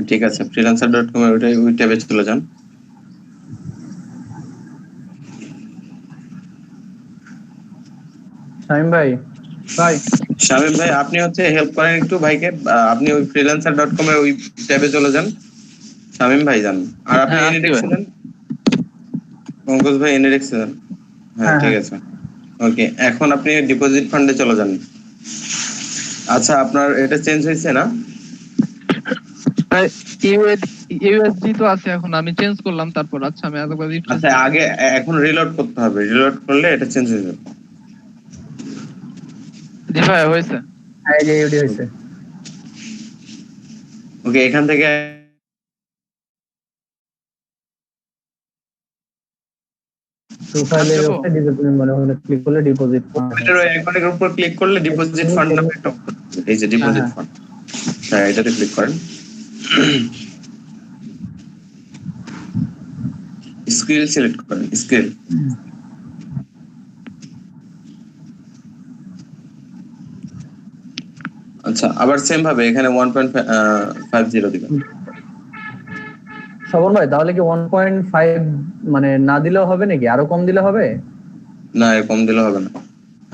ঠিক আছে, freelancer.com এর ওই ট্যাবে চলে যান। শামিম ভাই, ভাই শামীম ভাই আপনি হচ্ছে হেল্প করেন একটু ভাইকে, আপনি ওই freelancer.com এর ওই ট্যাবে চলে যান। শামীম ভাই যান। আর আপনি হ্যাঁ, এনে আছি ভাই। দেখছিলেন পঙ্কজ ভাই, এনে দেখছিলেন? হ্যাঁ হ্যাঁ, ঠিক আছে। ওকে, এখন আপনি ডিপোজিট ফান্ডে চলে যান। আচ্ছা, আপনার এটা চেঞ্জ হয়েছে না? ইউএসডি তো আছে, এখন আমি চেঞ্জ করলাম তারপর। আচ্ছা আমি একবার রিফ্রেশ আচ্ছা আগে এখন রিলোড করতে হবে, রিলোড করলে এটা চেঞ্জ হয়ে যাবে। জি ভাই হয়েছে। হ্যাঁ এই যে ইউডি হয়েছে। ওকে, এখান থেকে প্রোফাইলের যাবো? উপরে ডিপোজিট মনে হলে ক্লিক করলে ডিপোজিট এটার ওই আইকনের উপর ক্লিক করলে ডিপোজিট ফান্ড নামে একটা option আছে। এই যে ডিপোজিট হ্যাঁ। ফান্ড, হ্যাঁ এটাতে ক্লিক করেন। স্কিল সিলেক্ট করেন, স্কিল। আচ্ছা, আবার সেম ভাবে এখানে 1.50 দিবেন। শ্রবণ ভাই তাহলে কি 1.5 মানে না দিলেও হবে নাকি, আরো কম দিলে হবে? না, এরকম দিলে হবে না।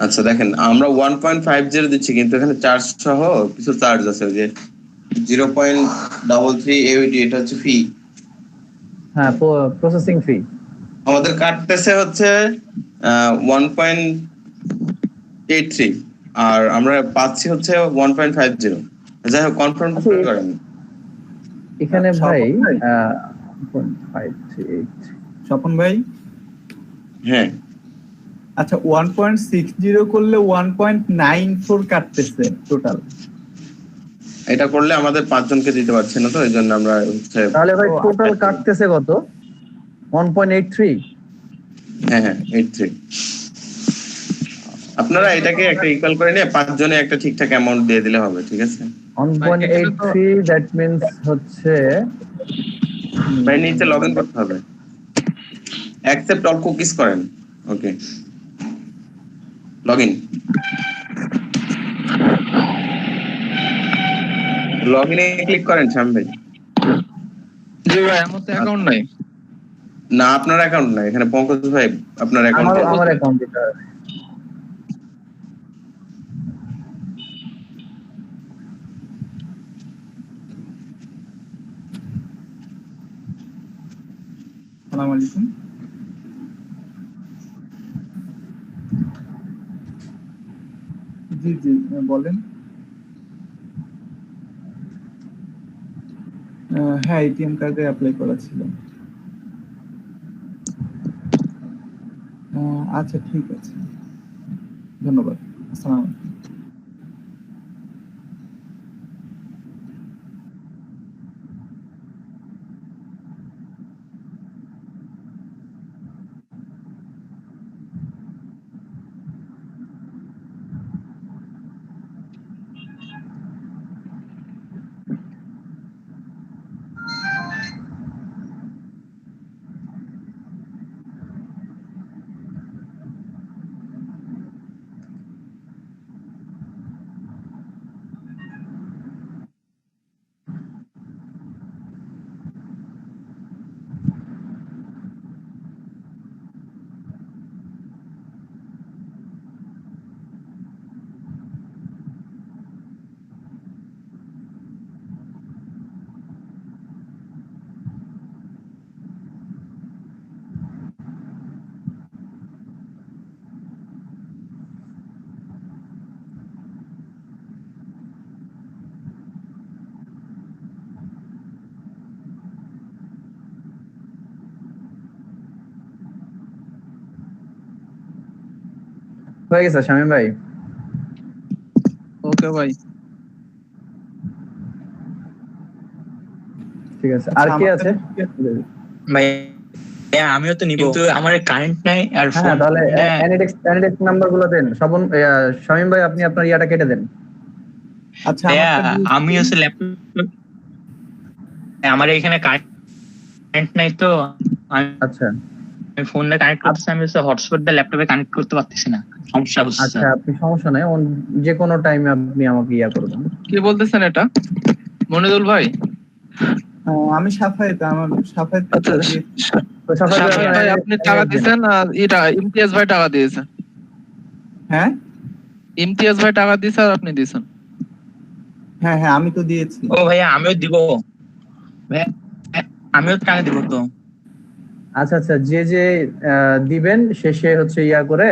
আচ্ছা দেখেন, আমরা 1.50 দিচ্ছি, কিন্তু এখানে চার্জ সহ কিছু চার্জ আছে, ওই যে 0.33 AUD, এটা হচ্ছে ফি। হ্যাঁ প্রসেসিং ফি। আমাদের কাটতেছে হচ্ছে 1.83, আর আমরা পাচ্ছি হচ্ছে 1.50। যাই হোক, কনফার্ম করেন। এখানে আচ্ছা, ভাই স্বপন ভাই। 538 স্বপন ভাই, হ্যাঁ আচ্ছা 1.60 করলে 1.94 কাটতেছে টোটাল। এটা করলে আমাদের 5 জনকে দিতে পারছি না, তো এই জন্য আমরা হচ্ছে তাহলে ভাই ও, টোটাল আচ্ছা। কাটতেছে কত? 1.83। হ্যাঁ 83। আপনারা এটাকে একটা ইকুয়াল করে নিয়ে 5 জনে একটা ঠিকঠাক অ্যামাউন্ট দিয়ে দিলে হবে, ঠিক আছে? 1.83 দ্যাট মিন্স হচ্ছে ভাই নিচে লগ ইন করতে হবে, অ্যাকসেপ্ট অল কুকিজ করেন। ওকে, লগ ইন। লগ ইনে ক্লিক করেন শ্যাম ভাই। জি ভাই আমার তো অ্যাকাউন্ট নাই। না, আপনার অ্যাকাউন্ট না, এখানে পঙ্কজ ভাই আপনার অ্যাকাউন্ট। আমার অ্যাকাউন্ট দিতে হবে। আসসালামু আলাইকুম। জি জি, বলেন। হ্যাঁ, এটিএম কার্ডে অ্যাপ্লাই করা ছিল। আচ্ছা ঠিক আছে, ধন্যবাদ। আসসালামু আলাইকুম। হয়ে গেছে শামীম ভাই? ওকে ভাই। ঠিক আছে, আর কি আছে? ভাই আমিও তো নিব, কিন্তু আমার কারেন্ট নাই আর ফোন। হ্যাঁ, তাহলে অ্যানিডেক্স নাম্বার গুলো দেন। শামীম ভাই আপনি আপনার ইয়াটা কেটে দেন। আচ্ছা আমি হচ্ছে ল্যাপটপ, আমার এখানে কারেন্ট নাই তো আচ্ছা আমি ফোনে কানেক্ট করতেছি, আমি হচ্ছে হটস্পট দিয়ে ল্যাপটপে কানেক্ট করতে পারতেছি না, সমস্যা হচ্ছে। আচ্ছা, আপনি সমস্যা নাই, যে কোনো টাইমে আপনি আমাকে ইয়া করবেন। কি বলতেছেন এটা মনিদুল ভাই? আমি সাফায়েত, আমার সাফায়েত আচ্ছা, তো সবাই শামীম ভাই আপনি টাকা দিয়েছেন আর এটা ইমতিয়াজ ভাই টাকা দিয়েছে। হ্যাঁ ইমতিয়াজ ভাই টাকা দিয়েছে আর আপনি দিয়েছেন। হ্যাঁ হ্যাঁ আমি তো দিয়েছি। ও ভাইয়া আমিও দিব, ভাইয়া আমিও টাকা দিব তো। আচ্ছা আচ্ছা, যে দিবেন সে হচ্ছে ইয়া করে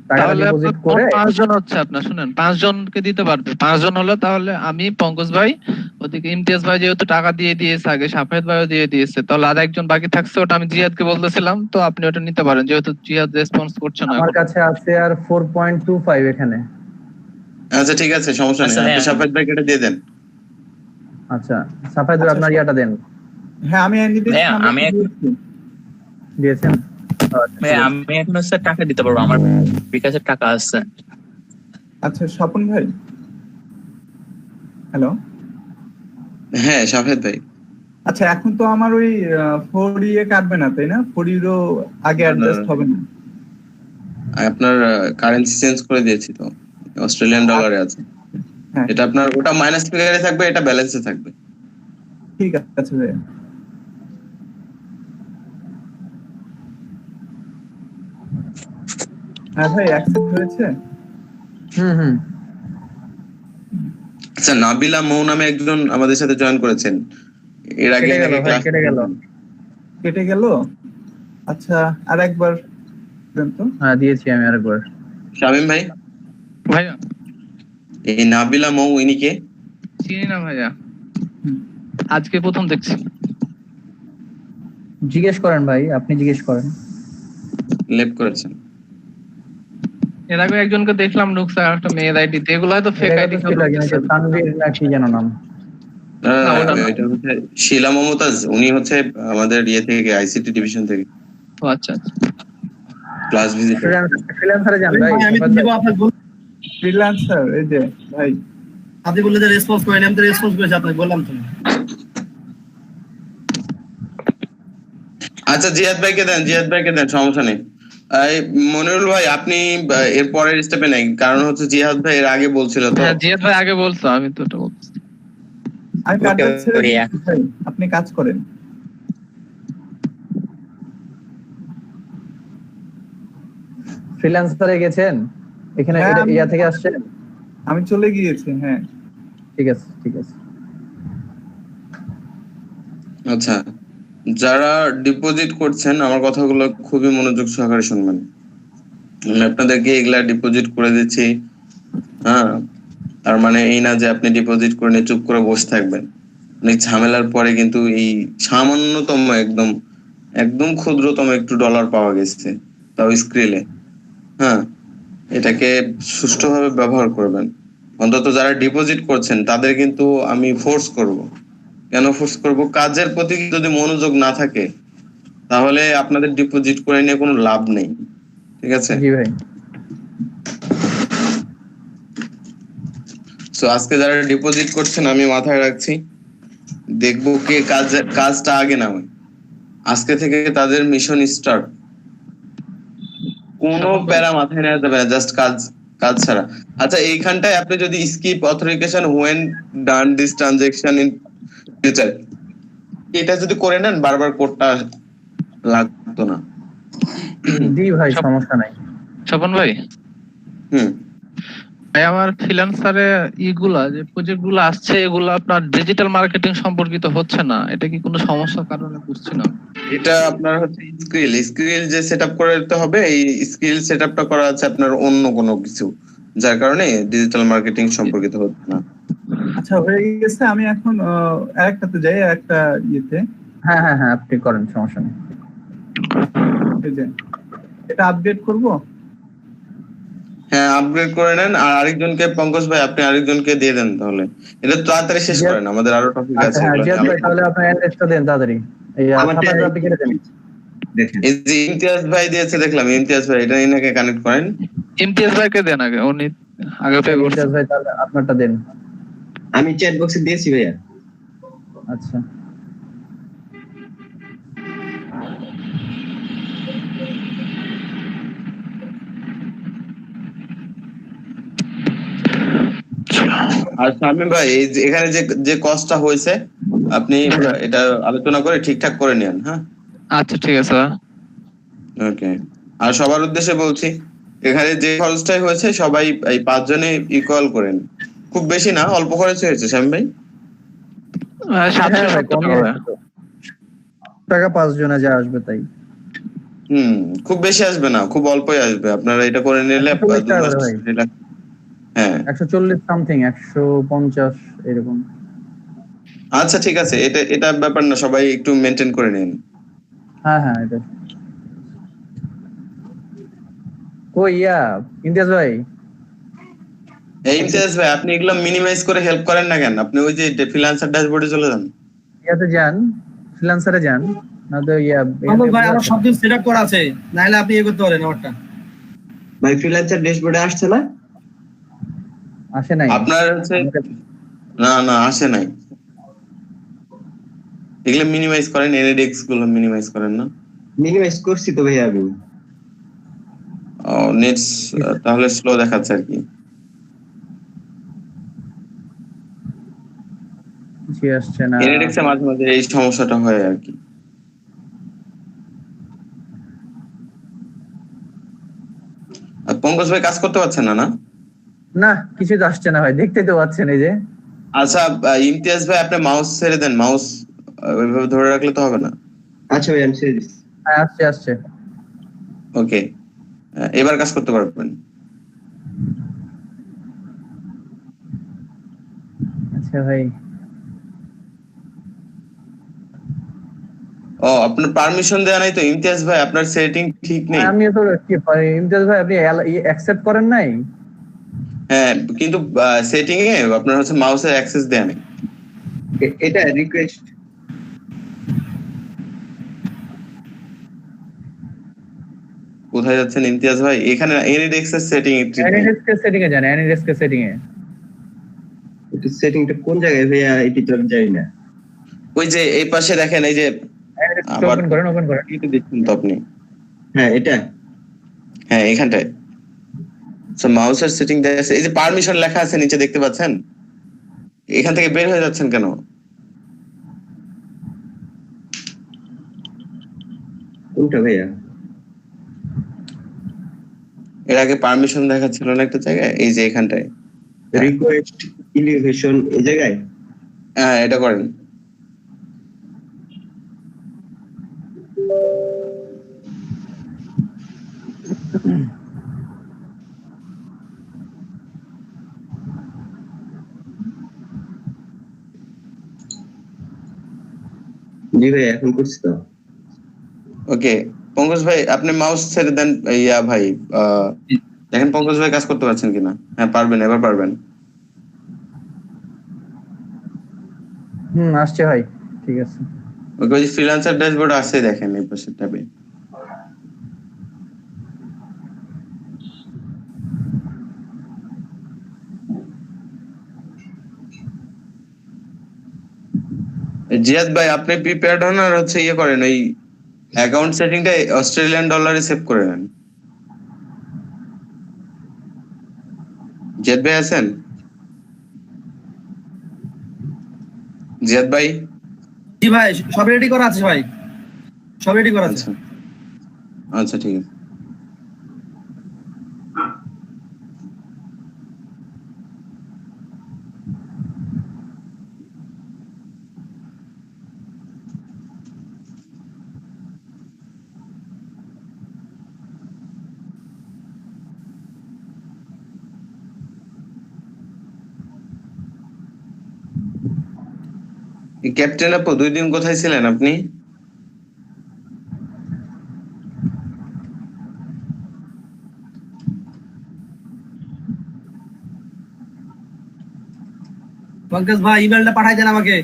টাকা তাহলে ডিপোজিট করে। 5 জন হচ্ছে আপনার, শুনেন 5 জনকে দিতে পারবে। 5 জন হলো তাহলে আমি, পঙ্কজ ভাই, ওদিকে ইমতিয়াজ ভাই যেহেতু টাকা দিয়ে দিয়েছে আগে, সাফায়েত ভাইও দিয়ে দিয়েছে, তাহলে আর একজন বাকি থাকছে, ওটা আমি জিহাদকে বলতেছিলাম, তো আপনি ওটা নিতে পারেন যেহেতু জিহাদ রেসপন্স করছে না। আমার কাছে আছে আর 4.25 এখানে। আচ্ছা ঠিক আছে, সমস্যা নেই, আচ্ছা, আপনি হ্যাঁ। সাফায়েত ভাই কেটে দিয়ে দেন। আচ্ছা সাফায়েত ভাই আপনার ইয়াটা দেন। হ্যাঁ আমি ভাইয়া, আমি দিয়েছেন? ভাইয়া আমি এখন হচ্ছে টাকা দিতে পারবো, আমার বিকাশের টাকা আছে। আচ্ছা স্বপন ভাই, হ্যালো। হ্যাঁ সাফায়েত ভাই, আচ্ছা এখন তো আমার ওই 4 ইয়ে কাটবে না তাই না? 4 ইউরো আগে অ্যাডজাস্ট হবে না? আপনার কারেন্সি চেঞ্জ করে দিয়েছি তো, অস্ট্রেলিয়ান ডলারে আছে। হ্যাঁ এটা আপনার ওটা মাইনাস ফিগারে থাকবে, এটা ব্যালেন্সে থাকবে। ঠিক আছে ভাই। হ্যাঁ ভাই অ্যাকসেপ্ট হয়েছে। হুম। আচ্ছা, নাবিলা মৌ নামে একজন আমাদের সাথে জয়েন করেছেন এর আগে কেটে গেল নাকি ভাই, class- কেটে গেল। কেটে গেল? আচ্ছা আর একবার দেন তো। হ্যাঁ দিয়েছি আমি আরেকবার। শামীম ভাই, ভাইয়া এই নাবিলা মৌ ইনি কে? চিনি না ভাইয়া, আজকে প্রথম দেখছি। জিজ্ঞেস করেন ভাই, আপনি জিজ্ঞেস করেন। লেপ করেছেন? এর আগে একজনকে দেখলাম ঢুকছে আর একটা মেয়ের আইডি, এগুলো হয়তো ফেক আইডি। তানভীর না কি যেন নাম। না, ওটা না। এটা হচ্ছে শিলা মমতাজ, উনি হচ্ছে আমাদের ইয়ে থেকে, আইসিটি ডিভিশন থেকে ও আচ্ছা আচ্ছা। Class visit. ফ্রিল্যান্সারে যান ভাই। ভাই, আমি তো দিব আপনার ফ্রিল্যান্সার এই যে ভাই, আপনি বললে যে রেসপন্স করেন, আমি তো রেসপন্স করেছি আপনাকে, বললাম তো। আচ্ছা জিয়াদ ভাইকে দেন, জিয়াদ ভাইকে দেন, সমস্যা নেই। এই মনিরুল ভাই আপনি এর পরের স্টেপে নেই, কারণ হচ্ছে জিহাদ ভাই এর আগে বলছিল তো। হ্যাঁ জিয়াদ ভাই আগে বলছো, আমি তো ওটা বলছি। আমি কাজটা Okay, ছেড়ে ভাইয়া। দিচ্ছি ভাই, আপনি কাজ করেন। ফ্রিল্যান্সারে গেছেন? এখানে হ্যাঁ, আমি- ইয়া থেকে আসছেন? আমি চলে গিয়েছি। হ্যাঁ ঠিক আছে ঠিক আছে। আচ্ছা, যারা ডিপোজিট করছেন আমার কথাগুলো খুবই মনোযোগ সহকারে শুনবেন। আমি আপনাদেরকে এগুলা ডিপোজিট করে দিচ্ছি, হ্যাঁ, তার মানে এই না যে আপনি ডিপোজিট করে নিয়ে চুপ করে বসে থাকবেন। অনেক ঝামেলার পরে কিন্তু এই সামান্যতম একদম একদম ক্ষুদ্রতম একটু ডলার পাওয়া গেছে, তাও স্ক্রিলে। হ্যাঁ, এটাকে সুষ্ঠুভাবে ব্যবহার করবেন। অন্তত যারা ডিপোজিট করছেন তাদের কিন্তু আমি ফোর্স করব। কেন ফোর্স করব? কাজের প্রতি যদি মনোযোগ না থাকে তাহলে আপনাদের ডিপোজিট করে নিয়ে কোনো লাভ নেই, ঠিক আছে? জি ভাই। সো আজকে যারা ডিপোজিট করছেন আমি মাথায় রাখছি, দেখবো কে কাজটা আগে নামে। আজকে থেকে তাদের মিশন স্টার্ট। কোনো প্যারা মাথায় নেওয়া যাবে না, জাস্ট কাজ ছাড়া। আচ্ছা, এইখানটায় আপনি যদি skip authentication when done this transaction in future, এটা যদি করে নেন বারবার কোডটা লাগতো না। জি ভাই, সমস্যা নাই। স্বপন ভাই, হুম, ভাই আমার ফ্রিল্যান্সারে ইগুলা যে প্রজেক্ট গুলো আসছে, এগুলো আপনার ডিজিটাল মার্কেটিং সম্পর্কিত হচ্ছে না, এটা কি কোনো সমস্যার কারণে বুঝছি না। এটা আপনার হচ্ছে স্কিল যে সেটআপ করতে হবে, এই স্কিল সেটআপটা করা আছে আপনার অন্য কোনো কিছু, যার কারণে ডিজিটাল মার্কেটিং সম্পর্কিত হচ্ছে না। আচ্ছা হয়ে গেছে। আমি এখন আরেকটাতে যাই, একটা ইয়েতে। হ্যাঁ হ্যাঁ হ্যাঁ, আপনি করেন, সমস্যা নেই। এই যে এটা আপডেট করব। হ্যাঁ আপগ্রেড করে নেন, আর আরেকজনকে পঙ্কজ ভাই আপনি আরেকজনকে দিয়ে দেন তাহলে। এটা তাড়াতাড়ি শেষ করেন, আমাদের আরো টপিক আচ্ছা আছে হ্যাঁ এগুলো নিয়ে জিয়াদ ভাই আলোচনা তাহলে করব। আপনার অ্যাড্রেসটা দেন তাড়াতাড়ি। এই আমারটা সাফাত আপনি কেটে দেন। দেখেন এই যে ইমতিয়াজ ভাই দিয়েছে দেখলাম, ইমতিয়াজ ভাই এটা এনাকে কানেক্ট করেন। ইমতিয়াজ ভাইকে দেন আগে, উনি আগে পে করছেন। ইমতিয়াজ ভাই তাহলে আপনারটা দেন। আমি চ্যাট বক্সে দিয়েছি ভাইয়া। আচ্ছা আর শামীম ভাই এই যে এখানে যে যে কষ্টটা হয়েছে আপনি এটা আলোচনা করে ঠিকঠাক করে নেন। হ্যাঁ আচ্ছা ঠিক আছে ভাই। ওকে। আর সবার উদ্দেশ্যে বলছি, এখানে যে খরচটাই হয়েছে সবাই এই 5 জনে ইকুয়াল করেন, খুব বেশি না, অল্প খরচ হয়েছে শামীম ভাই। 770 টাকা ভাই। টাকা 5 জনে যা আসবে তাই। খুব বেশি আসবে না, খুব অল্পই আসবে, আপনারা এটা করে নিলে 140 টাকা করে ভাই। হ্যাঁ 140 সামথিং 150 এরকম। আচ্ছা ঠিক আছে, এটা এটা ব্যাপার না, সবাই একটু মেনটেন করে নিন। হ্যাঁ হ্যাঁ এটা কই ইমতিয়াজ ভাই। এই ইমতিয়াজ ভাই আপনি এগুলো মিনিমাইজ করে হেল্প করেন না কেন? আপনি ওই যে ফ্রিল্যান্সার ড্যাশবোর্ডে চলে যান। ইয়াতে যান, ফ্রিল্যান্সারে যান, না তো পঙ্কজ ভাই আমার সব কিছু সেটআপ করা আছে, নাহলে আপনি এ করতে পারেন আমারটা। ভাই ফ্রিল্যান্সার ড্যাশবোর্ডে আসছে না? আসে নাই আপনার হচ্ছে না না আসে নাই, এগুলো মিনিমাইজ করেন, এনএডিএক্স গুলো মিনিমাইজ করেন না। মিনিমাইজ করছি তো ভাইয়া আমি। ও নেটস তাহলে স্লো দেখাচ্ছে আর কি। জি আসছে না। এনএডিএক্স এ মাঝে মাঝে এই সমস্যাটা হয় আর কি। আর পঙ্কজ ভাই কাজ করতে পারছেন না? না না কিছু তো আসছে না ভাই, দেখতে তো পাচ্ছেন এই যে। আচ্ছা ইমতিয়াজ ভাই আপনি মাউস ছেড়ে দেন, মাউস ওইভাবে ধরে রাখলে তো হবে না। আচ্ছা ভাই আমি ছেড়ে দিচ্ছি। হ্যাঁ আসছে আসছে। ওকে এবার কাজ করতে পারবেন। আচ্ছা ভাই ও আপনার পারমিশন দেওয়া নাই তো ইমতিয়াজ ভাই, আপনার সেটিং ঠিক নেই। আমি তো কি ইমতিয়াজ ভাই আপনি অ্যাকসেপ্ট করেন নাই? হ্যাঁ কিন্তু সেটিং এ আপনার হচ্ছে মাউসের অ্যাক্সেস দেয়া নেই। এটা রিকোয়েস্ট। কোথায় যাচ্ছেন ইমতিয়াজ ভাই? এখানে এনএডিএক্স এর সেটিং অ্যানিডেস্ক সেটিং এ যান, অ্যানিডেস্ক সেটিং এ। এটা সেটিংটা কোন জায়গায় ভাইয়া এটা তো আমি জানি না। ওই যে এই পাশে দেখেন, এই যে আবার ওপেন করেন ওপেন করেন। এটা দেখুন তো আপনি। হ্যাঁ এটা হ্যাঁ এখানটায় মাউসের সেটিং দেখা আছে, এই যে পারমিশন লেখা আছে নিচে দেখতে পাচ্ছেন, এখান থেকে বের হয়ে যাচ্ছেন কেন? কোনটা ভাইয়া? এর আগে পারমিশন দেখাচ্ছিল না একটা জায়গায়, এই যে এখানটায়। রিকোয়েস্ট এলিভেশন এই জায়গায়। হ্যাঁ এটা করেন। জি ভাই এখন করছি তো। ওকে পঙ্কজ ভাই আপনি মাউস ছেড়ে দেন। ভাই দেখেন পঙ্কজ ভাই কাজ করতে পারছেন কিনা। হ্যাঁ পারবেন, এবার পারবেন। আসছে ভাই ঠিক আছে। ওকে ওই যে ফ্রিল্যান্সার ড্যাশবোর্ড আছে দেখেন এই পাশে ট্যাবে। জিয়াদ ভাই আপনি প্রিপেয়ার্ড হন আর হচ্ছে ইয়ে করেন, ওই অ্যাকাউন্ট সেটিংটা অস্ট্রেলিয়ান ডলারে সেভ করে নেন। জিয়াদ ভাই আছেন? জিয়াদ ভাই জি ভাই সব রেডি করা আছে ভাই, সব রেডি করা আছে। আচ্ছা আচ্ছা ঠিক আছে। ক্যাপ্টেন আপু 2 দিন কোথায় ছিলেন আপনি? পঙ্কজ ভাই ইমেলটা পাঠাই দেন আমাকে,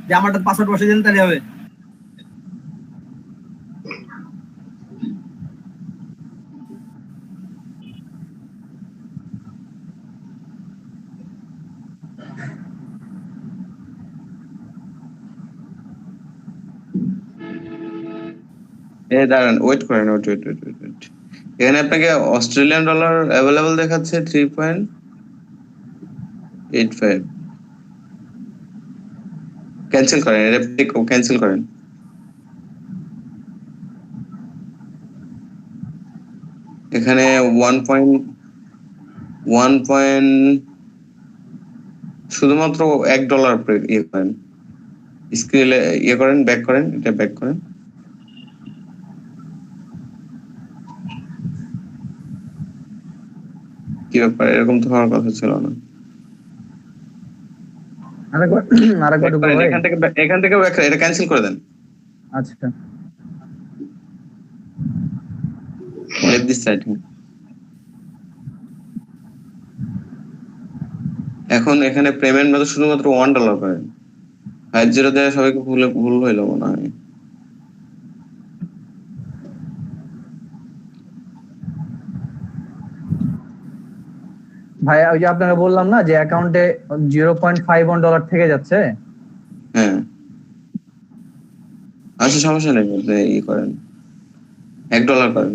যে আমারটা পাসওয়ার্ড বসে দিন তাহলে হবে। দাঁড়ান, ওয়েট করেন, ওয়েট। এখানে আপনাকে অস্ট্রেলিয়ান ডলার অ্যাভেলেবল দেখাচ্ছে 3.85। ক্যান্সেল করেন, এটা ক্যান্সেল করেন। এখানে 1 শুধুমাত্র $1 ইয়ে করেন, স্ক্রিনে ইয়ে করেন, ব্যাক করেন, এটা ব্যাক করেন। কি ব্যাপার, এরকম তো হওয়ার কথা ছিল না। আরেকবার ঢুকবো ভাই। এখান থেকে back করেন, এটা ক্যান্সেল করে দেন। আচ্ছা, Leave this side. এখন এখানে পেমেন্ট মেথড শুধুমাত্র $1 করেন। 50 দেওয়া সবাইকে ভুল হইল মনে হয়। ভাই ওই যে আপনাকে বললাম না যে অ্যাকাউন্টে $0.51 থেকে যাচ্ছে। হ্যাঁ, আচ্ছা সমস্যা নেই, আপনি ই করেন, $1 করেন।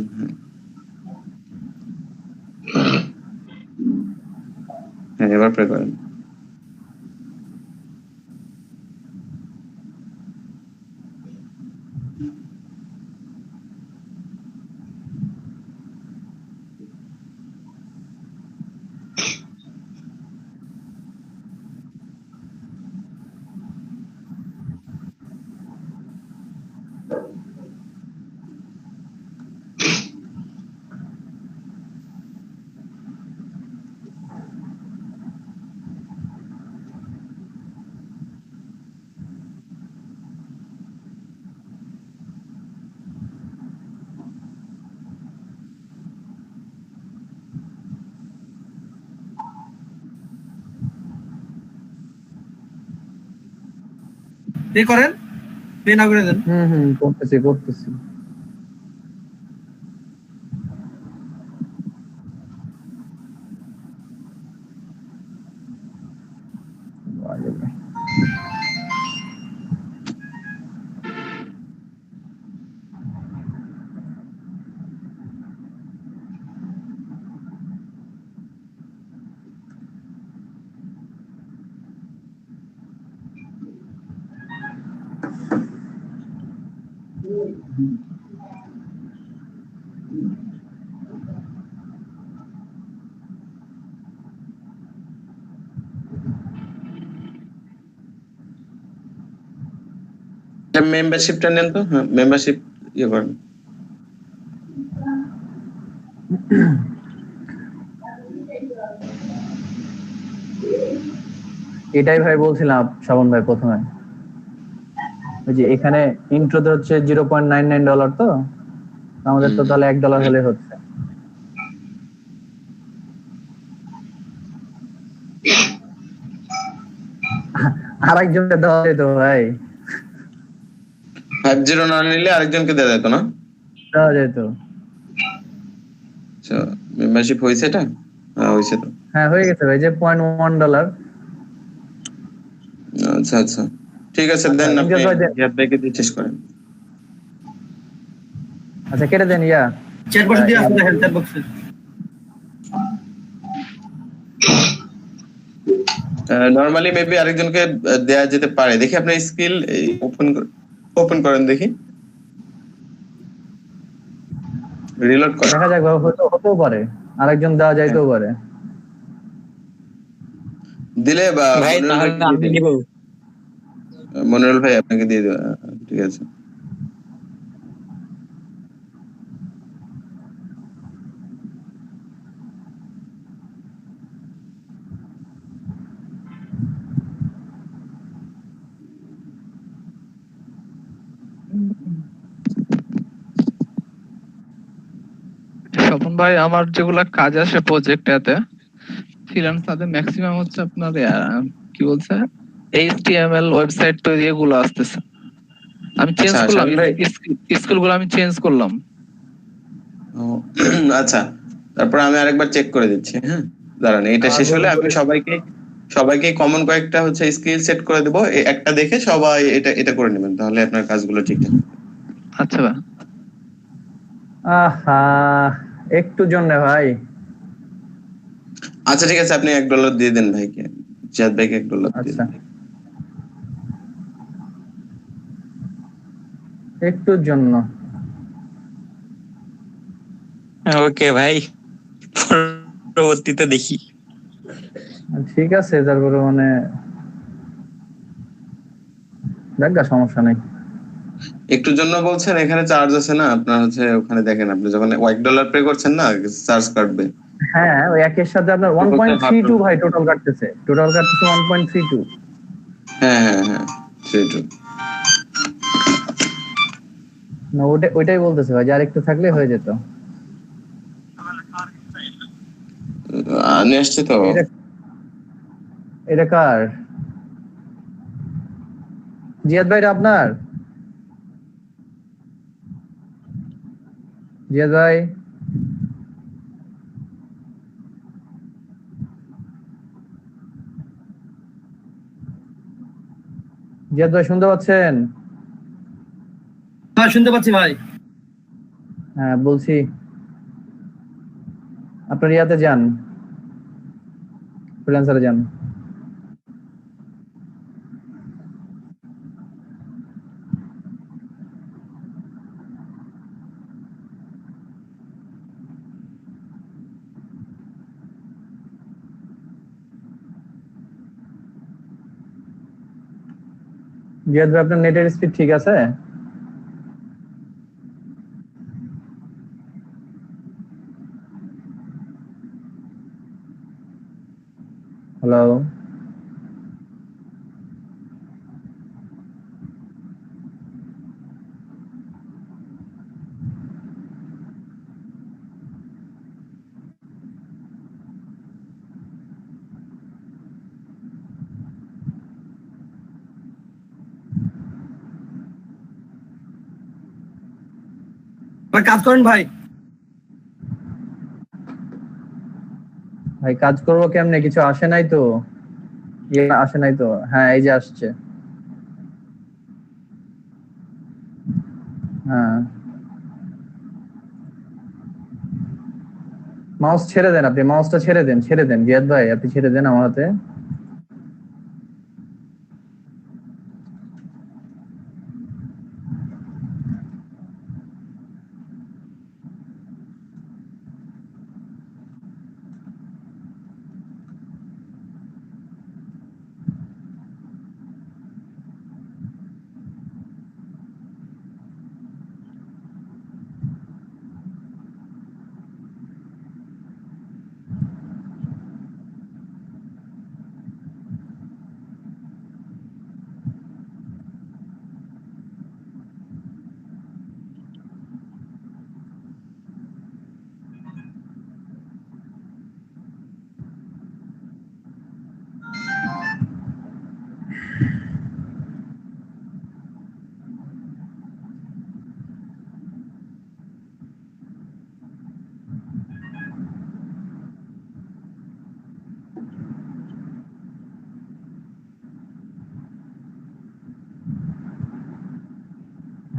হ্যাঁ, এবার পে করেন। পে করেন, পে না করে দেন। করতেছি। মেম্বারশিপটা নেন তো, হ্যাঁ মেম্বারশিপ ইয়ে করেন। এটাই ভাই বলছিলাম শ্রাবণ ভাই প্রথমে, ওই যে এখানে ইন্ট্রোতে হচ্ছে $0.99, তো আমাদের তো তাহলে $1 হলে হচ্ছে। আরেকজনকে দেওয়া যেত ভাই, 50 না নিলে আরেকজনকে দেওয়া যেত না? দেওয়া যেত। আচ্ছা, মেম্বারশিপ হয়েছে এটা? হ্যাঁ হয়েছে তো। হ্যাঁ হয়ে গেছে ভাই, যে $0.1। আচ্ছা ঠিক আছে, দেন আপনি জিয়াদ ভাইকে দিয়ে শেষ করেন। আচ্ছা কেটে দেন। চ্যাট বক্সে দিয়ে আসুন, দেখেন চ্যাট বক্সে। নরমালি মেবি আরেকজনকে দেয়া যেতে পারে। দেখি আপনার স্কিল ওপেন করেন, দেখি রিলোড করেন। দেখা যাক, হতেও পারে আরেকজন দেওয়া যাইতেও পারে। দিলে বা ভাই তাহলে আমি নিব। মনিরুল ভাই আপনাকে দিয়ে দেব, ঠিক আছে। স্বপন ভাই, আমার যেগুলা কাজ আসে প্রজেক্টটাতে ফ্রিল্যান্সারদের ম্যাক্সিমাম হচ্ছে আপনার কি বলছে HTML ওয়েবসাইট তৈরি এগুলো আসতেছে। আমি চেঞ্জ আচ্ছা, করলাম, শামিম ভাই। স্কুলগুলো আমি চেঞ্জ করলাম। ও, আচ্ছা, তারপর আমি আরেকবার চেক করে দিচ্ছি। হ্যাঁ, দাঁড়ান, এটা শেষ হলে আমি সবাইকে কমন কয়েকটা হচ্ছে স্কিল সেট করে দেবো। একটা দেখে সবাই এটা এটা করে নেবেন, তাহলে আপনার কাজগুলো ঠিকঠাক। আচ্ছা ভাই। আহা, একটু জন্য ভাই। আচ্ছা ঠিক আছে, আপনি $1 দিয়ে দেন ভাইকে, জিয়াদ ভাইকে $1 দিয়ে আচ্ছা, দেন। একটুর জন্য। ওকে ভাই, পরবর্তীতে দেখি। ঠিক আছে, তারপরে মানে দেখা সমস্যা নেই। একটুর জন্য বলছেন, এখানে চার্জ আছে না আপনার, হচ্ছে ওখানে দেখেন, আপনি যখন $1 পে করছেন না, চার্জ কাটবে। হ্যাঁ, ওই একের সাথে আপনার 1.32 ভাই টোটাল কাটতেছে 1.32। হ্যাঁ হ্যাঁ হ্যাঁ, সেটু। না, ওইটাই বলতেছে ভাই, যে আরেকটু থাকলে হয়ে যেত। নিয়ে আসছি তো। এটা কার? জিয়াদ ভাই, এটা আপনার? জিয়াদ ভাই, জিয়াদ ভাই শুনতে পাচ্ছেন? হ্যাঁ শুনতে পাচ্ছি ভাই। হ্যাঁ বলছি, আপনার ইয়াতে যান, ফ্রিল্যান্সারে যান। জিয়াদ ভাই, আপনার নেটের স্পিড ঠিক আছে? হ্যালো? ভাই কাজ করেন ভাই। ভাই কাজ করবো কেমনে? কিছু আসে নাই তো, আসে নাই তো। হ্যাঁ, এই যে আসছে। হ্যাঁ, মাউস ছেড়ে দেন, আপনি মাউসটা ছেড়ে দেন জিয়াদ ভাই, আপনি ছেড়ে দেন আমার হাতে।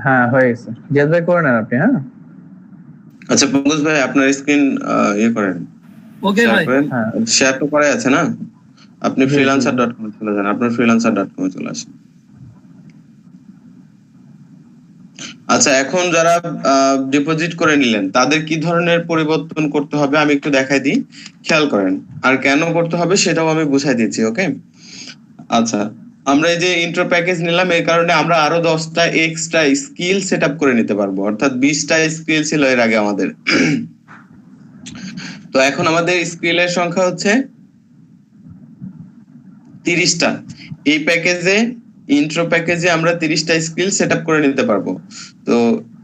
হ্যাঁ, হয়ে গেছে। জিয়াদ ভাই করে নেন আপনি। হ্যাঁ আচ্ছা পঙ্কজ ভাই, আপনার স্ক্রিন ইয়ে করেন, ওকে ভাই। হ্যাঁ, শেয়ার তো করা আছে না? আপনি জি, জি। freelancer.com এ চলে যান, আপনার freelancer.com এ চলে আসেন। আচ্ছা, এখন যারা ডিপোজিট করে নিলেন, তাদের কি ধরনের পরিবর্তন করতে হবে আমি একটু দেখাই দিই, খেয়াল করেন। আর কেন করতে হবে সেটাও আমি বুঝাই দিচ্ছি, ওকে? আচ্ছা, আমরা এই যে ইন্ট্রো প্যাকেজ নিলাম, এই কারণে আমরা আরো 10টা এক্সট্রা স্কিল সেট আপ করে নিতে পারবো, অর্থাৎ 20টা স্কিল ছিল এর আগে আমাদের। তো এখন আমাদের স্কিলের সংখ্যা হচ্ছে 30টা। এই প্যাকেজে, ইন্ট্রো প্যাকেজে আমরা 30টা স্কিল সেট আপ করে নিতে পারবো। তো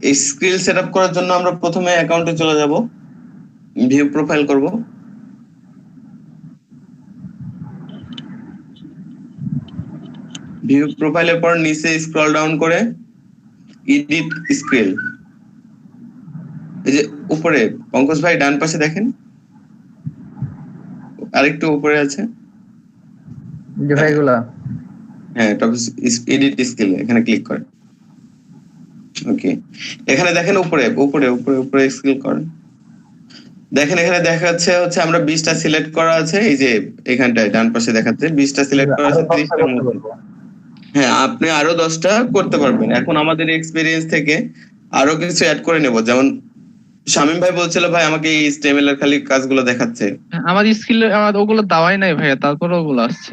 এই স্কিল সেট আপ করার জন্য আমরা প্রথমে অ্যাকাউন্টে চলে যাব, ভিউ প্রোফাইল করব। ভিউ প্রোফাইলের পর নিচে স্ক্রল ডাউন করে এডিট স্কেল, এই যে উপরে পঙ্কজ ভাই ডান পাশে দেখেন, আরেকটু উপরে আছে, যে ভাইগুলা হ্যাঁ এডিট স্কেল, এখানে ক্লিক করেন। ওকে, এখানে দেখেন উপরে উপরে উপরে উপরে স্কেল করেন, দেখেন এখানে দেখাচ্ছে হচ্ছে আমরা 20টা সিলেক্ট করা আছে, এই যে এখানটায় ডান পাশে দেখাচ্ছে 20টা সিলেক্ট করা আছে 30টার মধ্যে। হ্যাঁ, আপনি আরো 10টা করতে পারবেন। এখন আমাদের এক্সপেরিয়েন্স থেকে আরো কিছু অ্যাড করে নেব, যেমন শামীম ভাই বলছিল ভাই আমাকে এই HTML এর খালি কাজগুলো দেখাচ্ছে, আমার স্কিল আমার ওগুলো দাওয়াই নাই ভাইয়া, তারপর ওগুলো আসছে।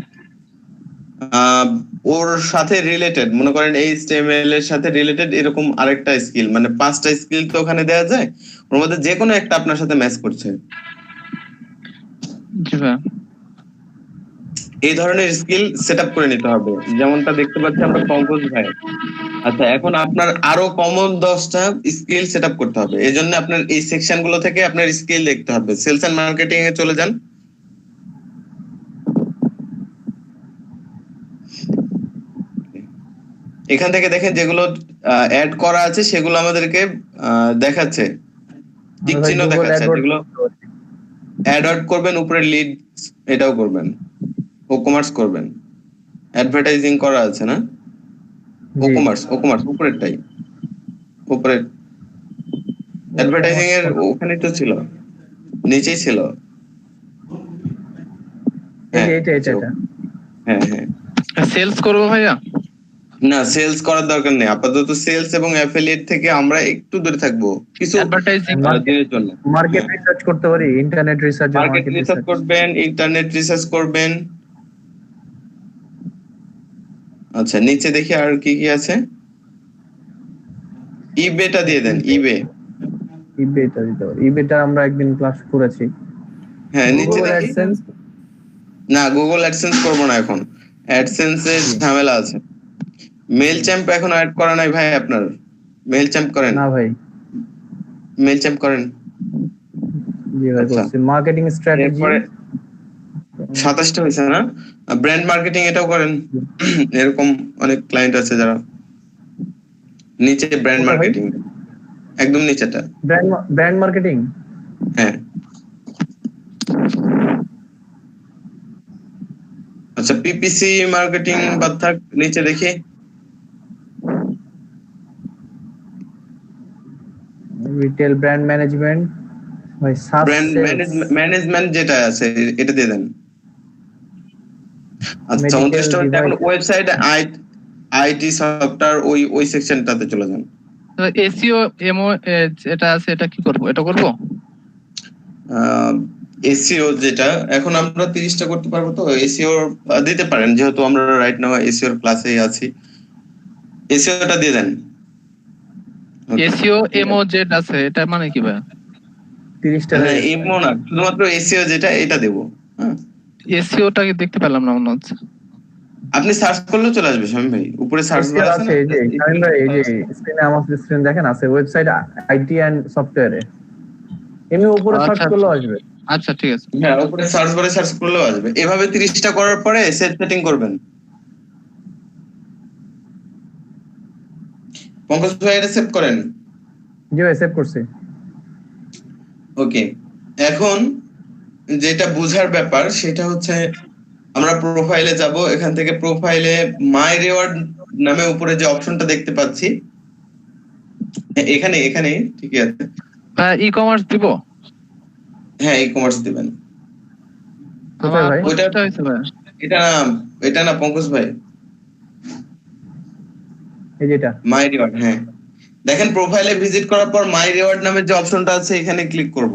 ওর সাথে রিলেটেড মনে করেন এই HTML এর সাথে রিলেটেড এরকম আরেকটা স্কিল, মানে 5টা স্কিল তো ওখানে দেওয়া যায়, ওর মধ্যে যে কোনো একটা আপনার সাথে ম্যাচ করছে। জি ভাইয়া। এই ধরনের স্কিল সেটআপ করে নিতে হবে, যেমনটা দেখতে পাচ্ছি আমরা পঙ্কজ ভাই। আচ্ছা, এখন আপনার আরো কমন 10টা স্কিল সেটআপ করতে হবে। এই জন্য আপনার এই সেকশন গুলো থেকে আপনার স্কিল দেখতে হবে। সেলস এন্ড মার্কেটিং এ চলে যান, এখান থেকে দেখেন যেগুলো অ্যাড করা আছে সেগুলো আমাদেরকে দেখাচ্ছে, টিক চিহ্ন দেখাচ্ছে, যেগুলো অ্যাড করবেন, উপরে লিড এটাও করবেন, ও কমার্স করবেন, অ্যাডভার্টাইজিং করা আছে না, ও কমার্স উপরেরটাই, উপরে অ্যাডভার্টাইজিং এর ওখানে তো ছিল, নিচেই ছিল। হ্যাঁ হ্যাঁ হ্যাঁ, সেলস করবো ভাইয়া? না, সেলস করার দরকার নেই আপাতত। সেলস এবং অ্যাফিলিয়েট থেকে আমরা একটু দূরে থাকবো কিছু অ্যাডভার্টাইজিং দিনের জন্য। মার্কেট রিসার্চ করতে পারি, ইন্টারনেট রিসার্চ, মার্কেট রিসার্চ করবেন, ইন্টারনেট রিসার্চ করবেন। আচ্ছা, নিচে দেখি আর কি কি আছে, ইবেটা দিয়ে দেন, ইবেটা দিতে পারি। ইবেটা আমরা একদিন ক্লাস করেছি। হ্যাঁ, নিচে গুগল দেখি, অ্যাডসেন্স, না গুগল অ্যাডসেন্স করবো না এখন, অ্যাডসেন্স এর ঝামেলা আছে। মেল চ্যাম্প এখন অ্যাড করা নাই ভাই আপনার, মেল চ্যাম্প করেন না ভাই, মেল চ্যাম্প করেন। জি ভাই আচ্ছা। করছি। মার্কেটিং স্ট্র্যাটেজি এরপরে 27টা হয়েছে না, ব্র্যান্ড মার্কেটিং এটাও করেন, এরকম অনেক ক্লায়েন্ট আছে যারা। নিচে ব্র্যান্ড কোনটা ভাই? মার্কেটিং, একদম নিচেটা, ব্র্যান্ড মার্কেটিং। হ্যাঁ। আচ্ছা, পিপিসি মার্কেটিং বাদ থাক, নিচে দেখি রিটেল ব্র্যান্ড ম্যানেজমেন্ট, ভাই ব্র্যান্ড ম্যানেজমেন্ট যেটা আছে এটা দিয়ে দেন। আচ্ছা, 29টা হচ্ছে এখন ওয়েবসাইট আইটি সফটওয়্যার, ওই সেকশনটাতে চলে যান। এসইও এমও এটা আছে, এটা কি করব? এটা করব এসইও যেটা এখন আমরা 30টা করতে পারবো, তো এসইও দিতে পারেন, যেহেতু আমরা রাইট নাও এসইও এর ক্লাসেই আছি, এসইওটা দিয়ে দেন। এসইও এমও যেটা আছে এটা মানে কি ভাই? 30টা হ্যাঁ, এমও না, শুধুমাত্র এসইও যেটা এটা দেবো। হ্যাঁ, এসইওটা কি দেখতে পেলাম না মনে হচ্ছে। আপনি সার্চ করলেও চলে আসবে শামীম ভাই, উপরে সার্চ বার আছে আছে, এই যে শামীম ভাই, এই যে স্ক্রিনে আমার স্ক্রিন দেখেন আছে, ওয়েবসাইট আইটি এন্ড সফটওয়্যারে, এমনি উপরে সার্চ করলেও আসবে। আচ্ছা ঠিক আছে। হ্যাঁ, উপরে সার্চ বারে সার্চ করলেও আসবে। এভাবে 30টা করার পরে সেটিং করবেন। পঙ্কজ ভাই এটা সেভ করেন। জি ভাই সেভ করছি। ওকে, এখন যেটা বোঝার ব্যাপার সেটা হচ্ছে আমরা প্রোফাইলে যাব, এখান থেকে প্রোফাইলে মাই রিওয়ার্ড নামে উপরে যে অপশনটা দেখতে পাচ্ছি, এখানে ঠিকই আছে। ই কমার্স দিব? হ্যাঁ, ই কমার্স দিবেন। কোথায় ভাই? ওইটা হইছে ভাই। এটা না পঙ্কজ ভাই, এই যেটা মাই রিওয়ার্ড। হ্যাঁ, দেখেন প্রোফাইলে ভিজিট করার পর মাই রিওয়ার্ড নামের যে অপশনটা আছে এখানে ক্লিক করব,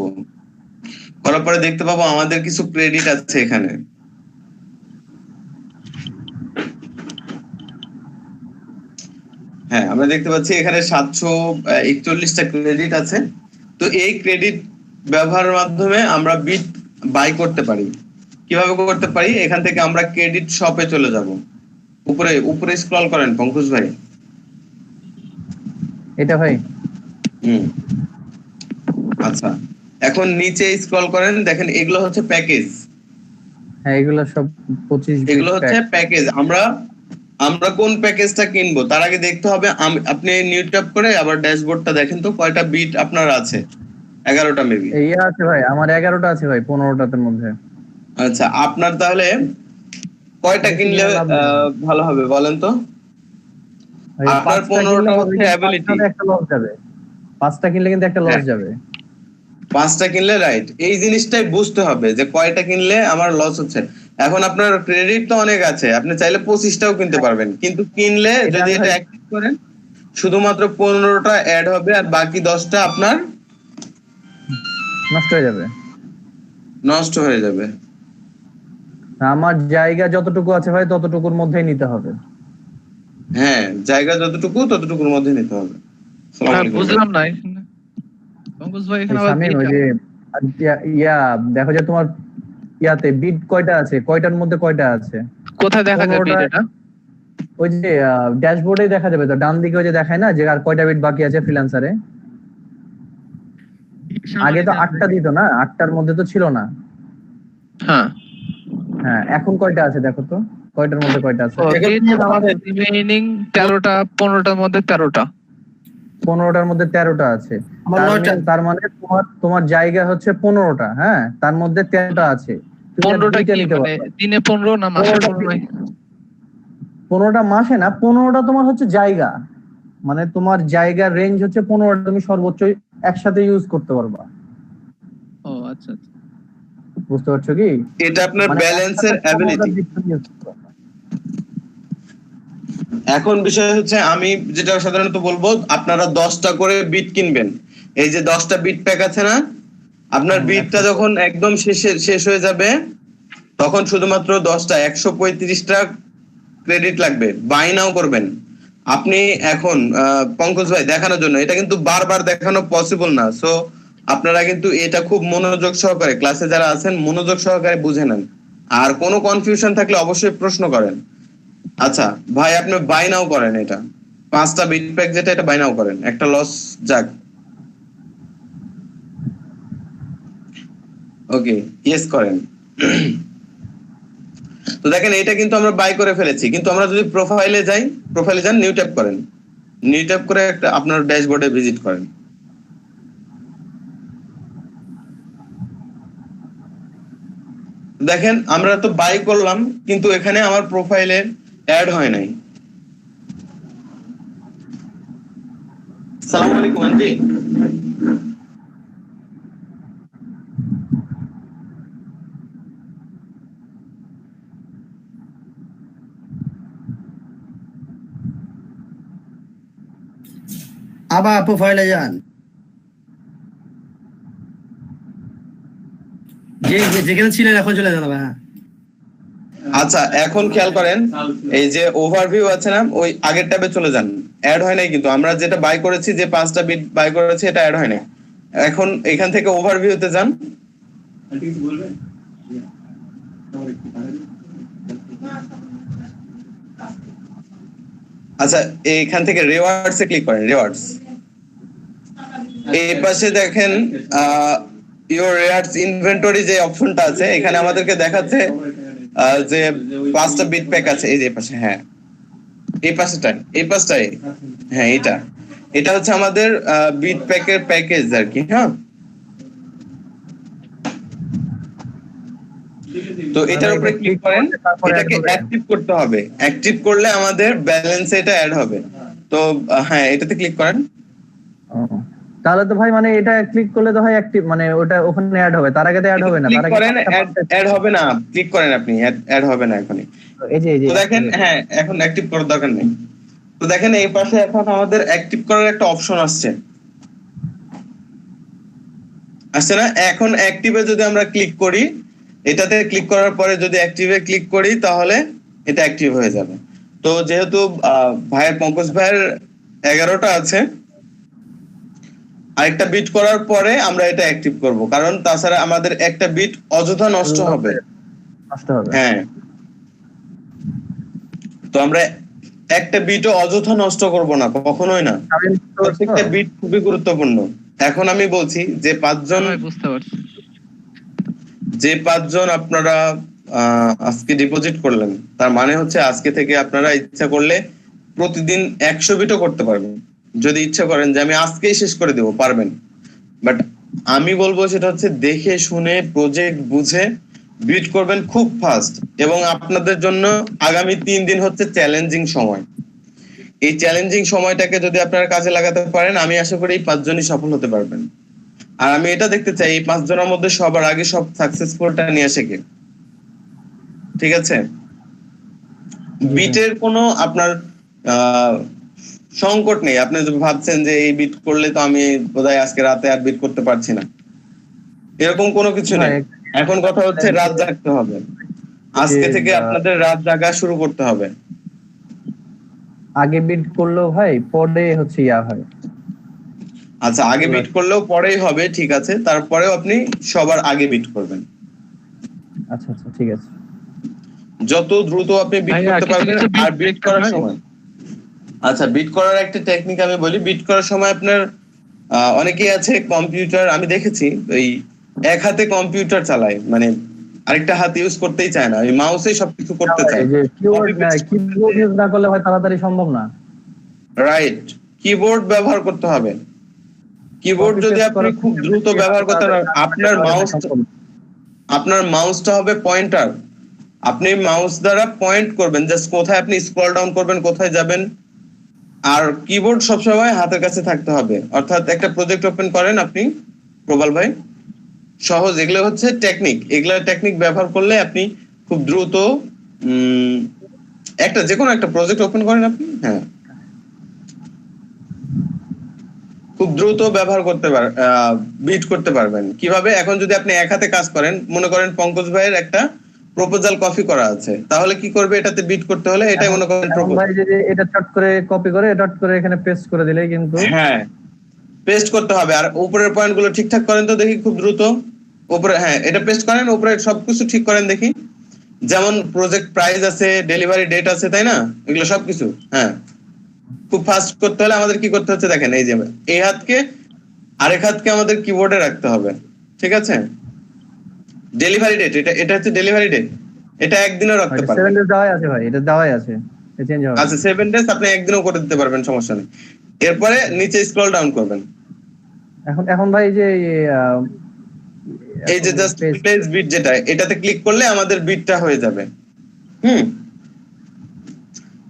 করার পরে দেখতে পাবো আমাদের কিছু ক্রেডিট আছে এখানে। হ্যাঁ, আমরা দেখতে পাচ্ছি এখানে 741টা ক্রেডিট আছে। তো এই ক্রেডিট ব্যবহারের মাধ্যমে আমরা বিট বাই করতে পারি। কিভাবে করতে পারি? এখান থেকে আমরা ক্রেডিট শপে চলে যাব, উপরে স্ক্রল করেন পঙ্কজ ভাই। এটা ভাই, আচ্ছা, এখন নিচে স্ক্রল করেন, দেখেন এগুলো হচ্ছে প্যাকেজ। হ্যাঁ এগুলো সব 25 এগুলো হচ্ছে প্যাকেজ। আমরা কোন প্যাকেজটা কিনবো তার আগে দেখতে হবে আপনি নিউ ট্যাব করে আবার ড্যাশবোর্ডটা দেখেন তো কয়টা বিট আপনার আছে। 11টা মেবি। এই আছে ভাই, আমার 11টা আছে ভাই, 15টার মধ্যে। আচ্ছা আপনার তাহলে কয়টা কিনলে ভালো হবে বলেন তো? ভাই, আপনার 15টা হচ্ছে অ্যাবিলিটি। একটা লস যাবে, 5টা কিনলে কিন্তু একটা লস যাবে। 5টা কিনলে রাইট, এই জিনিসটাই বুঝতে হবে যে কয়টা কিনলে আমার লস হচ্ছে। এখন আপনার ক্রেডিট তো অনেক আছে, আপনি চাইলে 25টাও কিনতে পারবেন, কিন্তু কিনলে যদি এটা অ্যাক্টিভ করেন শুধুমাত্র 15টা অ্যাড হবে আর বাকি 10টা আপনার নষ্ট হয়ে যাবে। নষ্ট হয়ে যাবে। আমার জায়গা যতটুকু আছে ভাই ততটুকুর মধ্যেই নিতে হবে। হ্যাঁ জায়গা যতটুকু ততটুকুর মধ্যে নিতে হবে। আসসালামু আলাইকুম। বুঝলাম না এখানে পঙ্কজ ভাই এখানে আবার শামীম, ওই কি- যে দেখো যে তোমার ইয়াতে বিট কয়টা আছে, কয়টার মধ্যে কয়টা আছে কোথায় দেখা যাবে 15টা এটা? ওই যে ড্যাশবোর্ডে দেখা যাবে তো, ডান দিকে ওই যে দেখায় না যে আর কয়টা বিট বাকি আছে ফ্রিল্যান্সারে। আগে তো 8টা দিত না, 8টার মধ্যে তো ছিল না। হ্যাঁ হ্যাঁ এখন কয়টা আছে দেখো তো, কয়টার মধ্যে কয়টা আছে। রিমেইনিং 13টা, 15টার মধ্যে 13টা। 15টার মধ্যে 13টা আছে। আমার 9টা। তার মানে তোমার জায়গা হচ্ছে 15টা, হ্যাঁ তার মধ্যে 13টা আছে। তুমি আর 15টা দুইটা কি নিতে মানে পারবে। দিনে 15 না মাসে 15? 15টা মাসে না, 15টা তোমার হচ্ছে জায়গা, মানে তোমার জায়গার রেঞ্জ হচ্ছে 15টা, তুমি সর্বোচ্চ একসাথে ইউজ করতে পারবা। ও আচ্ছা আচ্ছা। বুঝতে পারছো কি? এটা আপনার মানে ব্যালেন্সের একসাথে 15টা অ্যাবিলিটি। bit তুমি use করতে পারবা। এখন বিষয় হচ্ছে আমি যেটা সাধারণত বলবো আপনারা 10টা করে বিট কিনবেন। এই যে 10টা বিট প্যাক আছে না, আপনার বিটটা যখন একদম শেষ হয়ে যাবে তখন শুধুমাত্র 10টা 135টা ক্রেডিট লাগবে, বাই নাও করবেন আপনি। এখন পঙ্কজ ভাই দেখানোর জন্য এটা কিন্তু বারবার দেখানো পসিবল না, সো আপনারা কিন্তু এটা খুব মনোযোগ সহকারে ক্লাসে যারা আছেন মনোযোগ সহকারে বুঝে নেন, আর কোনো কনফিউশন থাকলে অবশ্যই প্রশ্ন করেন। আচ্ছা ভাই আপনি বাই নাও করেন, এটা 5টা বিট প্যাক যেটা এটা বাই নাও করেন, একটা লস যাক। ওকে ইয়েস করেন। তো দেখেন এটা কিন্তু আমরা বাই করে ফেলেছি, কিন্তু আমরা যদি প্রোফাইলে যান নিউ ট্যাব করেন, নিউ ট্যাব করে একটা আপনার ড্যাশবোর্ডে ভিজিট করেন। দেখেন আমরা তো বাই করলাম কিন্তু এখানে আমার প্রোফাইলে অ্যাড হয় নাই। আসসালামু আলাইকুম আন্টি। আবার প্রোফাইলে যান, যেখানে ছিলেন এখন চলে যান। হ্যাঁ আচ্ছা এখন খেয়াল করেন এই যে ওভারভিউ আছে না, ওই আগের ট্যাবে চলে যান। অ্যাড হয় নাই কিন্তু আমরা যেটা বাই করেছি, যে 5টা বিট বাই করেছি এটা অ্যাড হয় নাই। এখন এখান থেকে ওভারভিউতে যান। আচ্ছা এখান থেকে রিওয়ার্ডস এ ক্লিক করেন, রিওয়ার্ডস। এই পাশে দেখেন ইওর রিওয়ার্ডস ইনভেন্টরি যে অপশনটা আছে, এখানে আমাদেরকে দেখাচ্ছে যে 5টা বিট প্যাক আছে। এই যে পাশে, হ্যাঁ এই পাশটাই, হ্যাঁ এটা হচ্ছে আমাদের বিট প্যাকের প্যাকেজ আর কি। হ্যাঁ তো এটার উপরে ক্লিক করেন, এটাকে অ্যাক্টিভ করতে হবে। অ্যাক্টিভ করলে আমাদের ব্যালেন্সে এটা অ্যাড হবে। তো হ্যাঁ এটাতে ক্লিক করেন। তাহলে তো ভাই মানে এটা ক্লিক করলে তো ভাই অ্যাক্টিভ, মানে ওটা ওখানে অ্যাড হবে, তার আগে তো অ্যাড হবে না। ক্লিক করেন, অ্যাড হবে না, ক্লিক করেন আপনি, অ্যাড হবে না এখনই। এই যে তো দেখেন হ্যাঁ এখন অ্যাক্টিভ করার দরকার নেই। তো দেখেন এই পাশে এখন আমাদের অ্যাক্টিভ করার একটা অপশন আসছে না। এখন অ্যাক্টিভে যদি আমরা ক্লিক করি, এটাতে ক্লিক করার পরে যদি অ্যাক্টিভে ক্লিক করি তাহলে এটা অ্যাক্টিভ হয়ে যাবে। তো যেহেতু ভাইয়ের পঙ্কজ ভাইয়ের 11টা আছে, আরেকটা বিট করার পরে আমরা এটা অ্যাক্টিভ করব, কারণ তাছাড়া আমাদের একটা বিট অযথা নষ্ট হবে। হ্যাঁ তো আমরা একটা বিটও অযথা নষ্ট করব না, কখনোই না। প্রত্যেকটা বিট খুবই গুরুত্বপূর্ণ। এখন আমি বলছি যে 5জন বুঝতে পারছি। আপনারা আজকে ডিপোজিট করলেন, তার মানে হচ্ছে আজকে থেকে আপনারা ইচ্ছা করলে প্রতিদিন 100 বিটও করতে পারবেন। যদি ইচ্ছা করেন যে আমি আজকেই শেষ করে দেবো, পারবেন। বাট আমি বলবো সেটা হচ্ছে দেখে শুনে প্রজেক্ট বুঝে বিট করবেন খুব ফাস্ট। এবং আপনাদের জন্য আগামী 3 দিন হচ্ছে চ্যালেঞ্জিং সময়। এই চ্যালেঞ্জিং সময়টাকে যদি আপনারা কাজে লাগাতে পারেন, আমি আশা করি এই 5 জনই সফল হতে পারবেন। আর আমি এটা দেখতে চাই এই 5 জনের মধ্যে সবার আগে সব সাকসেসফুলটা নিয়ে আসে কে। ঠিক আছে? বিটের কোনো আপনার সংকট নেই। আপনি যদি ভাবছেন যে এই বিট করলে তো আমি বোধহয় আজকে রাতে আর বিট করতে পারছি না, এরকম কোনো কিছু নেই। এখন কথা হচ্ছে রাত জাগতে হবে। আজকে থেকে আপনাদের রাত জাগা শুরু করতে হবে। আগে বিট করলেও ভাই পরে হচ্ছে ইয়া হয়। আচ্ছা, আগে বিট করলেও পরেই হবে, ঠিক আছে। তারপরেও আপনি সবার আগে বিট করবেন। আচ্ছা আচ্ছা ঠিক আছে। যত দ্রুত আপনি বিট করতে পারবেন। আর বিট করার সময়, আচ্ছা, বিট করার একটা টেকনিক আমি বলি। বিট করার সময় আপনার অনেকেই আছে কম্পিউটার, আমি দেখেছি ওই এক হাতে কম্পিউটার চালায়, মানে আরেকটা হাত ইউজ করতেই চায় না, ওই মাউসেই সবকিছু করতে চায়। কিবোর্ড ইউজ না করলে হয় তাড়াতাড়ি সম্ভব না। রাইট, কিবোর্ড ব্যবহার করতে হবে। কিবোর্ড যদি আপনি খুব দ্রুত ব্যবহার করতে পারেন, আপনার মাউসটা হবে পয়েন্টার। আপনি মাউস দ্বারা পয়েন্ট করবেন, জাস্ট কোথায় আপনি স্ক্রল ডাউন করবেন, কোথায় যাবেন। আর কিবোর্ড সবসময় হাতের কাছে থাকতে হবে। অর্থাৎ একটা প্রজেক্ট ওপেন করেন আপনি, প্রবাল ভাই, সহজ, এগুলো হচ্ছে টেকনিক। এগুলা টেকনিক ব্যবহার করলে আপনি খুব দ্রুত একটা যে কোনো একটা প্রজেক্ট ওপেন করেন আপনি, হ্যাঁ, খুব দ্রুত ব্যবহার করতে বিট করতে পারবেন। কিভাবে? এখন যদি আপনি এক হাতে কাজ করেন, মনে করেন পঙ্কজ ভাইয়ের একটা প্রপোজাল কপি করা আছে, তাহলে কি করবে? এটাতে বিট করতে হলে এটাই মনে করেন ভাই যে এটা চট করে কপি করে ডট করে এখানে পেস্ট করে দিলেই কিন্তু, হ্যাঁ, পেস্ট করতে হবে। আর উপরের পয়েন্ট গুলো ঠিকঠাক করেন তো দেখি খুব দ্রুত। উপরে, হ্যাঁ, এটা পেস্ট করেন, উপরে সবকিছু ঠিক করেন দেখি। যেমন প্রজেক্ট প্রাইস আছে, ডেলিভারি ডেট আছে, তাই না? এগুলো সবকিছু, হ্যাঁ, খুব ফাস্ট করতে হলে আমাদের কি করতে হচ্ছে দেখেন, এই যে এই হাতকে আরেক হাতকে আমাদের কিবোর্ডে রাখতে হবে, ঠিক আছে? ডেলিভারি ডেট, এটা হচ্ছে ডেলিভারি ডেট, এটা একদিনও রাখতে পারবেন। 7 ডেজ দেওয়াই আছে ভাই, এটা দেওয়াই আছে, এটা চেঞ্জ হবে। আচ্ছা, 7 ডেজ আপনি একদিনও করে দিতে পারবেন, সমস্যা নেই। এরপরে নিচে স্ক্রল ডাউন করবেন। এখন ভাই যে এই যে জাস্ট প্লেস বিট, যেটা এটাতে ক্লিক করলে আমাদের বিটটা হয়ে যাবে।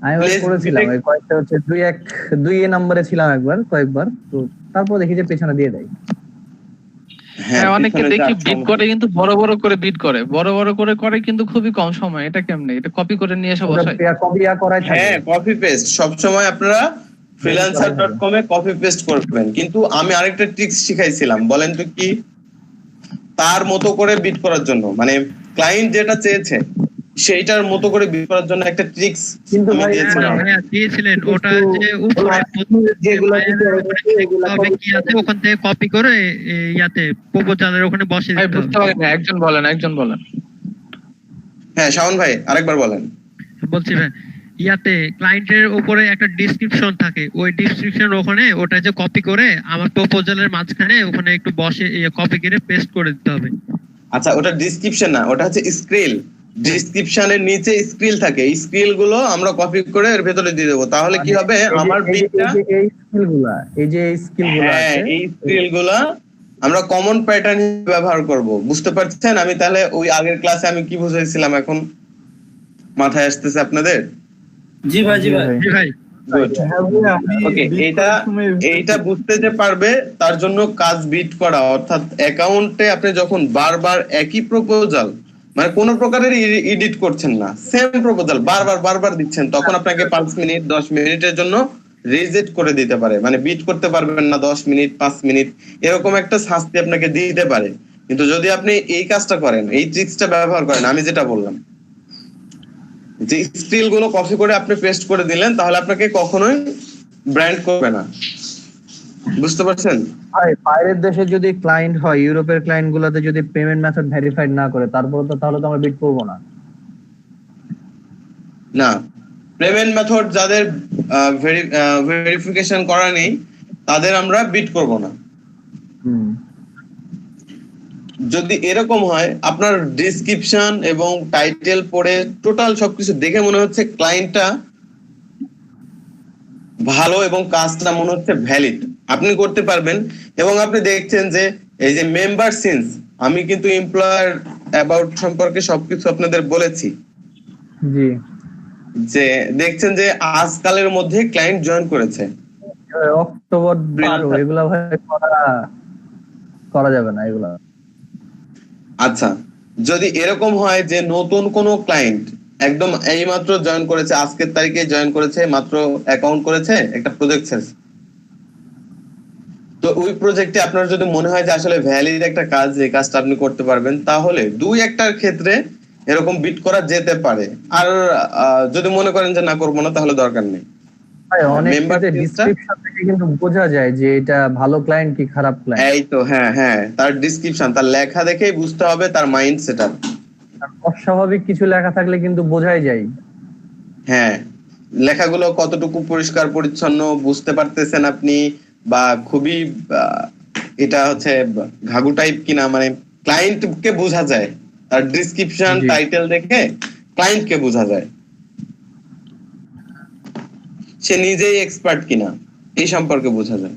আমি করেছিলাম ওই কয়েকটা হচ্ছে 2 নম্বরে ছিলাম একবার, কয়েকবার, তো তারপর দেখি যে পেছনে দিয়ে দেয়। হ্যাঁ, অনেকে দেখি বিট করে কিন্তু বড় বড় করে বিট করে, বড় বড় করে করে কিন্তু খুবই কম সময়। এটা কেমনে? এটা কপি করে নিয়ে এসে বসায়। কপি করাই থাকে। হ্যাঁ, কপি পেস্ট সব সময় আপনারা freelancer.com এ কপি পেস্ট করবেন। কিন্তু আমি আরেকটা ট্রিক্স শিখাইছিলাম, বলেন তো কি? তার মতো করে বিট করার জন্য, মানে ক্লায়েন্ট যেটা চেয়েছে সেইটার মতো করে বিট করার জন্য একটা ট্রিক্স কিন্তু ভাই দিয়েছিলেন, ওটা যে উপরে যেগুলো কি আছে ওখান থেকে কপি করে ইয়াতে প্রপোজালের ওখানে বসে দিতে হবে। বুঝতে পারি না, একজন বলেন। হ্যাঁ, শাওন ভাই আরেকবার বলেন। বলছি ভাই, ইয়াতে ক্লায়েন্টের উপরে একটা ডেসক্রিপশন থাকে, ওই ডেসক্রিপশন ওখানে ওটা যে কপি করে আমার প্রপোজালের মাঝখানে ওখানে একটু বসে কপি করে পেস্ট করে দিতে হবে। আচ্ছা, ওটা ডেসক্রিপশন না, ওটা হচ্ছে স্ক্রিল। ডেসক্রিপশনের নিচে স্ক্রিল থাকে, এই স্ক্রিল গুলো আমরা কপি করে এর ভেতরে দিয়ে দেবো। তাহলে কি হবে? আমার বিটটা, এই স্কিলগুলা, এই যে এই স্কিলগুলা আছে, এই স্কিলগুলা আমরা কমন প্যাটার্ন ব্যবহার করব। বুঝতে পারছেন? আমি তাহলে ওই আগের ক্লাসে আমি কি বুঝাইছিলাম এখন মাথায় আসতেছে আপনাদের? জি ভাই, জি ভাই, জি ভাই। ওকে, এইটা বুঝতে যে পারবে তার জন্য কাজ বিট করা, অর্থাৎ অ্যাকাউন্টে আপনি যখন বারবার একই প্রপোজাল, মানে কোন প্রকারের এডিট করছেন না, সেম প্রপোজাল বারবার দিচ্ছেন, তখন আপনাকে 5 মিনিট 10 মিনিটের জন্য রিজেক্ট করে দিতে পারে। মানে বিট করতে পারবেন না 10 মিনিট 5 মিনিট, এরকম একটা শাস্তি আপনাকে দিতে পারে। কিন্তু যদি আপনি এই কাজটা করেন, এই ট্রিক্সটা ব্যবহার করেন, আমি যেটা বললাম, যে স্কিল গুলো কপি করে আপনি পেস্ট করে দিলেন, তাহলে আপনাকে কখনোই ব্র্যান্ড করবে না। বুঝতে পারছেন? বাইরের দেশে যদি ক্লায়েন্ট হয়, ইউরোপের ক্লায়েন্ট গুলোতে যদি পেমেন্ট মেথড ভেরিফাইড না করে, তারপর তো তাহলে তো আমরা বিট করবো না। না, পেমেন্ট মেথড যাদের ভেরিফিকেশন করা নেই তাদের আমরা বিট করব না। যদি এরকম হয় আপনার ডেসক্রিপশন এবং টাইটেল পড়ে টোটাল সবকিছু দেখে মনে হচ্ছে ক্লায়েন্টটা ভালো এবং কাজটা মনে হচ্ছে ভ্যালিড, আপনি করতে পারবেন। এবং আপনি দেখছেন যে এই যে মেম্বার সিন্স, আমি কিন্তু এমপ্লয়ার অ্যাবাউট সম্পর্কে সবকিছু আপনাদের বলেছি, জি যে দেখছেন যে আজকালের মধ্যে ক্লায়েন্ট জয়েন করেছে। অক্টোবর 12 এগুলা ভাই করা যাবে না এগুলা। আচ্ছা, যদি এরকম হয় যে নতুন কোনো ক্লায়েন্ট একদম এইমাত্র জয়েন করেছে, আজকের তারিখে জয়েন করেছে, মাত্র অ্যাকাউন্ট করেছে, একটা প্রজেক্ট শেষ, তো ওই প্রজেক্টে আপনার যদি মনে হয় যে আসলে ভ্যালিড একটা কাজ, এই কাজটা আপনি করতে পারবেন, তাহলে দুই একটার ক্ষেত্রে এরকম বিট করা যেতে পারে। আর যদি মনে করেন যে না করবো না, তাহলে দরকার নেই। ভাই অনেক Member ক্ষেত্রে list টা- ডেসক্রিপশন থেকে কিন্তু বোঝা যায় যে এটা ভালো ক্লায়েন্ট কি খারাপ ক্লায়েন্ট। এই তো, হ্যাঁ হ্যাঁ, তার ডিসক্রিপশন, তার লেখা দেখেই বুঝতে হবে তার মাইন্ড সেটআপ। অস্বাভাবিক কিছু লেখা থাকলে কিন্তু বোঝাই যায়। হ্যাঁ, লেখাগুলো কতটুকু পরিষ্কার পরিচ্ছন্ন বুঝতে পারতেছেন আপনি, বা খুবই এটা হচ্ছে ঘাগু টাইপ কিনা, মানে ক্লায়েন্টকে বোঝা যায়, তার ডিসক্রিপশন জি। টাইটেল দেখে ক্লায়েন্টকে বোঝা যায় সে নিজেই এক্সপার্ট কিনা, এই সম্পর্কে বোঝা যায়।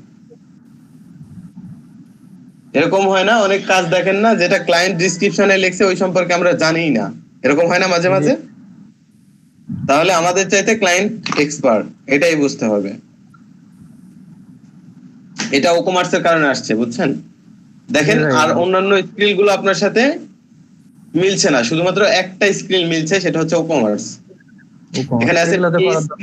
এরকম হয় না, অনেক কাজ দেখেন না যেটা ক্লায়েন্ট ডিসক্রিপশনে লিখছে ওই সম্পর্কে আমরা জানিই না, এরকম হয় না মাঝে মাঝে? তাহলে আমাদের চাইতে ক্লায়েন্ট এক্সপার্ট, এটাই বুঝতে হবে। এটা ও কমার্সের কারণে আসছে, বুঝছেন? দেখেন, আর অন্যান্য স্কিল গুলো আপনার সাথে মিলছে না, শুধুমাত্র একটা স্কিল মিলছে, সেটা হচ্ছে ও কমার্স। এখানে আছে PHP,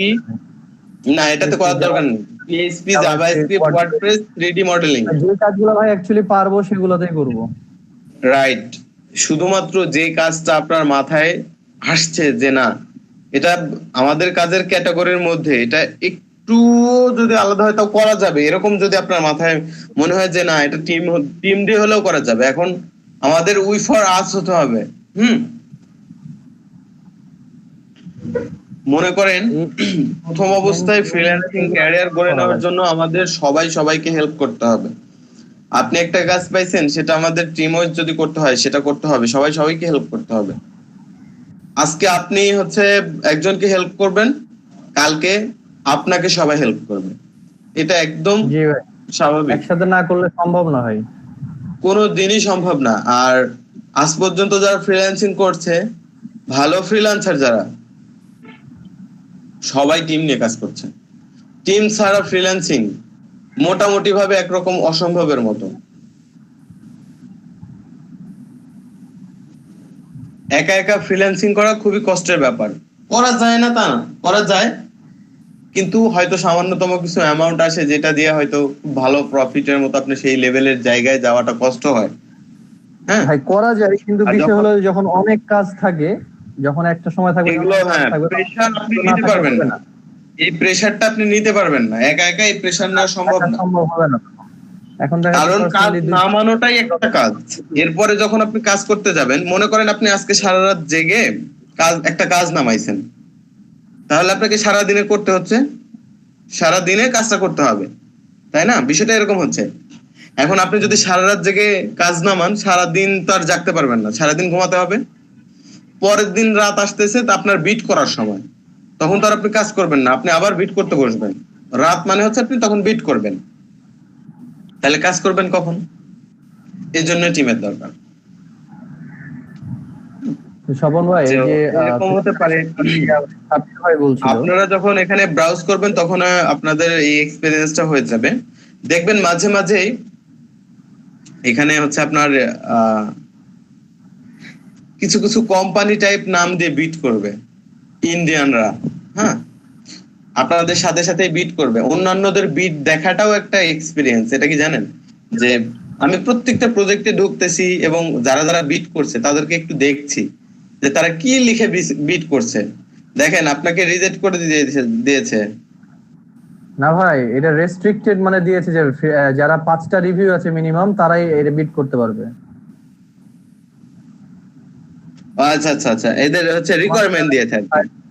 না এটাতে করার দরকার নেই, PHP, JavaScript, WordPress, 3D modelling, যে কাজগুলো ভাই অ্যাকচুয়ালি পারবো সেগুলোতেই করব। রাইট। শুধুমাত্র যে কাজটা আপনার মাথায় আসছে যে না এটা আমাদের কাজের ক্যাটাগরির মধ্যে, এটা একটু যদি আলাদা হয় তাও করা যাবে, এরকম যদি আপনার মাথায় মনে হয় যে না এটা টিম দিয়ে হলেও করা যাবে, এখন আমাদের উই ফর আস হতে হবে। মনে করেন প্রথম অবস্থায় ফ্রিল্যান্সিং ক্যারিয়ার গড়ে নেওয়ার জন্য আমাদের সবাইকে হেল্প করতে হবে। আপনি একটা কাজ পাইছেন, সেটা আমাদের টিম ওয়াইজ যদি করতে হয় সেটা করতে হবে, সবাইকে হেল্প করতে হবে। আজকে আপনি হচ্ছে একজনকে হেল্প করবেন, কালকে আপনাকে সবাই হেল্প করবে, এটা একদম জি ভাই, স্বাভাবিক, একসাথে না করলে সম্ভব না ভাই, কোনো দিনই সম্ভব না। আর আজ পর্যন্ত যারা ফ্রিল্যান্সিং করছে, ভালো ফ্রিল্যান্সার যারা, সবাই টিম নিয়ে কাজ করছে। টিম ছাড়া ফ্রিল্যান্সিং মোটামুটি ভাবে একরকম অসম্ভবের মতো। একা একা ফ্রিল্যান্সিং করা খুবই কষ্টের ব্যাপার, করা যায় না তা না, করা যায়, কিন্তু হয়তো সামান্যতম কিছু অ্যামাউন্ট আসে যেটা দিয়ে হয়তো খুব ভালো প্রফিটের মতো আপনি সেই লেভেলের জায়গায় যাওয়াটা কষ্ট হয়। হ্যাঁ ভাই করা যায়, কিন্তু আর বিষয় হলো যখন অনেক কাজ থাকে, যখন একটা সময় থাকবে এগুলো, হ্যাঁ, প্রেশার আপনি নিতে পারবেন না, এই প্রেশারটা আপনি নিতে পারবেন না, একা একা এই প্রেশার নেওয়া সম্ভব না, সম্ভব হবে না। এখন দেখা কারণ কাজ নামানোটাই একটা কাজ। এরপরে যখন আপনি কাজ করতে যাবেন, মনে করেন আপনি আজকে সারা রাত জেগে একটা কাজ নামাইছেন, তাহলে আপনাকে সারা দিনে করতে হচ্ছে, সারা দিনে কাজটা করতে হবে, তাই না? বিষয়টা এরকম হচ্ছে। এখন আপনি যদি সারা রাত জেগে কাজ নামান, সারা দিন তো আর জাগতে পারবেন না, সারাদিন ঘুমাতে হবে। পরের দিন রাত আসতেছে, তা আপনার বিট করার সময়, তখন তো আর আপনি কাজ করবেন না, আপনি আবার বিট করতে বসবেন। রাত মানে হচ্ছে আপনি তখন বিট করবেন, তাহলে কাজ করবেন কখন? এই জন্য টিমের দরকার। স্বপন ভাই, এই যে এরকম হতে পারে ভাই বলছিল, আপনারা যখন এখানে ব্রাউজ করবেন তখন আপনাদের এই এক্সপেরিয়েন্সটা হয়ে যাবে। দেখবেন মাঝে মাঝেই এখানে হচ্ছে আপনার কিছু কিছু কোম্পানি টাইপ নাম দিয়ে বিট করবে ইন্ডিয়ানরা, হ্যাঁ, আপনাদের সাথে সাথে বিট করবে। অন্যান্যদের বিট দেখাটাও একটা এক্সপিরিয়েন্স, এটা কি জানেন? যে আমি প্রত্যেকটা প্রজেক্টে ঢুকতেছি এবং যারা যারা বিট করছে তাদেরকে একটু দেখছি যে তারা কি লিখে বিট করছে। দেখেন, আপনাকে রিজেক্ট করে দিয়েছে না ভাই, এটা রেস্ট্রিক্টেড মানে দিয়েছে যে যারা 5টা রিভিউ আছে মিনিমাম তারাই এটা বিট করতে পারবে। আচ্ছা আচ্ছা আচ্ছা, এদের হচ্ছে রিকোয়ারমেন্ট দিয়েছে।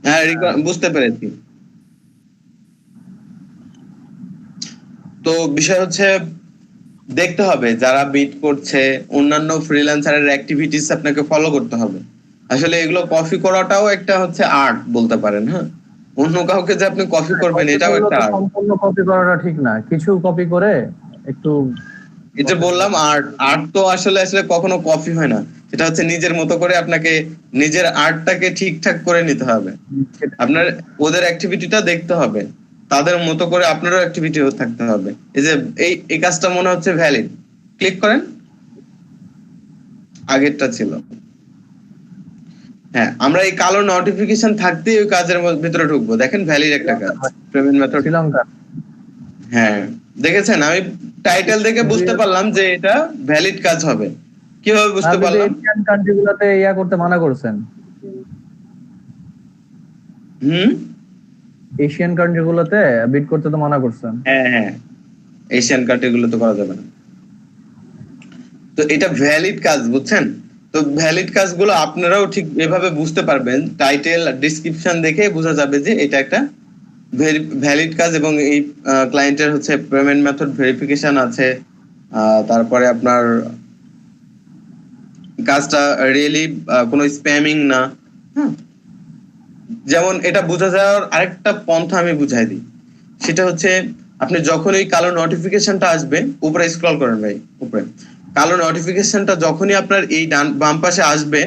হ্যাঁ, বুঝতে পেরেছি। তো বিষয় হচ্ছে দেখতে হবে যারা বিট করছে, অন্যান্য ফ্রিল্যান্সারের অ্যাক্টিভিটিস আপনাকে ফলো করতে হবে। আসলে এগুলো কপি করাটাও একটা হচ্ছে আর্ট বলতে পারেন। হ্যাঁ, অন্য কাউকে যে আপনি কপি করবেন এটাও একটা আর্ট। সম্পূর্ণ কপি করাটা ঠিক না, কিছু কপি করে একটু এটা বললাম আর্ট। আর্ট তো আসলে কখনো কপি হয় না, এটা হচ্ছে নিজের মতো করে আপনাকে নিজের আর্টটাকে ঠিকঠাক করে নিতে হবে। আপনার ওদের অ্যাক্টিভিটিটা দেখতে হবে, তাদের মতো করে আপনারও অ্যাক্টিভিটি থাকতে হবে। এই যে এই কাজটা মনে হচ্ছে ভ্যালিড, ক্লিক করেন, আগেরটা ছিল। হ্যাঁ, আমরা এই কালো নোটিফিকেশন থাকতেই ওই কাজের ভিতরে ঢুকবো। দেখেন ভ্যালিড একটা কাজ, পেমেন্ট মেথড শ্রীলঙ্কা। হ্যাঁ দেখেছেন, আমি টাইটেল দেখে বুঝতে পারলাম যে এটা ভ্যালিড কাজ হবে। কিভাবে বুঝতে পারলাম? এশিয়ান কান্ট্রিগুলোতে ইয়া করতে মানা করছেন। এশিয়ান কান্ট্রিগুলোতে বিট করতে তো মানা করছেন। হ্যাঁ, এশিয়ান কান্ট্রিগুলো তো করা যাবে না। তো এটা ভ্যালিড কাজ, বুঝছেন? তো ভ্যালিড কাজগুলো আপনারাও ঠিক এভাবে বুঝতে পারবেন। টাইটেল ডেসক্রিপশন দেখে বোঝা যাবে যে এটা একটা ভ্যালিড কাজ, এবং এই ক্লায়েন্টের হচ্ছে পেমেন্ট মেথড ভেরিফিকেশন আছে। তারপরে আপনার কাজটা রিয়েলি কোনো স্প্যামিং না। যেমন এটা বোঝা যাওয়ার আরেকটা পন্থা আমি বুঝাই দিই, সেটা হচ্ছে আপনি যখন এই কালো নোটিফিকেশনটা আসবে, উপরে স্ক্রল করেন ভাই, উপরে কালো নোটিফিকেশনটা যখনই আপনার এই বাম পাশে আসবে,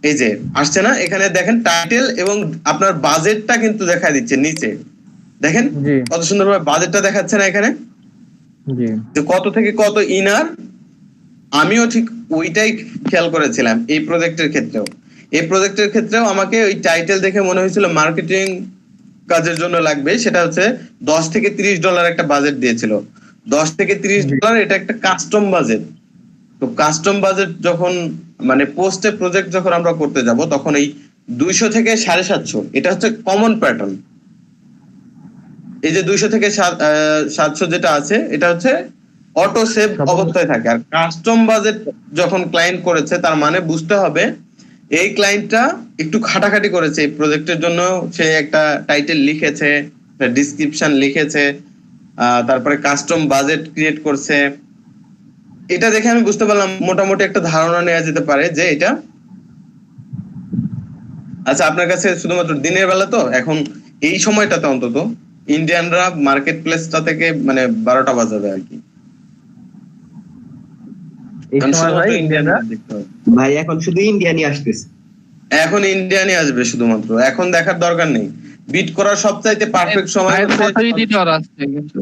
এই যে আসছে না, এখানে দেখেন টাইটেল এবং আপনার বাজেটটা কিন্তু দেখা দিচ্ছে নিচে। দেখেন কত সুন্দরভাবে বাজেটটা দেখাচ্ছে না এখানে, কত থেকে কত ইনার। আমিও ঠিক ওইটাই খেয়াল করেছিলাম এই প্রজেক্টের ক্ষেত্রেও। এই প্রজেক্টের ক্ষেত্রেও আমাকে ওই টাইটেল দেখে মনে হয়েছিল মার্কেটিং কাজের জন্য লাগবে, সেটা হচ্ছে $10 থেকে $30 একটা বাজেট দিয়েছিল। $10 থেকে $30 এটা একটা কাস্টম বাজেট। তো কাস্টম বাজেট যখন মানে পোস্টে প্রজেক্ট যখন আমরা করতে যাব, তখন এই 200 থেকে 750 এটা হচ্ছে কমন প্যাটার্ন। এই যে 200 থেকে 700 যেটা আছে, এটা হচ্ছে অটো সেভ অবস্থায় থাকে। আর কাস্টম বাজেট যখন ক্লায়েন্ট করেছে, তার মানে বুঝতে হবে এই ক্লায়েন্টটা একটু খাটাখাটি করেছে এই প্রজেক্টের জন্য। সে একটা টাইটেল লিখেছে, ডিসক্রিপশন লিখেছে, তারপরে কাস্টম বাজেট ক্রিয়েট করছে। এটা দেখে আমি বুঝতে পারলাম, মোটামুটি একটা ধারণা নেওয়া যেতে পারে যে এটা আচ্ছা আপনার কাছে শুধুমাত্র দিনের বেলা। তো এখন এই সময়টাতে অন্তত ইন্ডিয়ানরা মার্কেট প্লেসটা থেকে মানে 12টা বাজাবে আর কি। ভাই এখন শুধু ইন্ডিয়ানই আসতেছে, এখন ইন্ডিয়ানই আসবে শুধুমাত্র, এখন দেখার দরকার নেই। বিট করার সবচাইতে পারফেক্ট সময় ফটো এডিটর আছে কিন্তু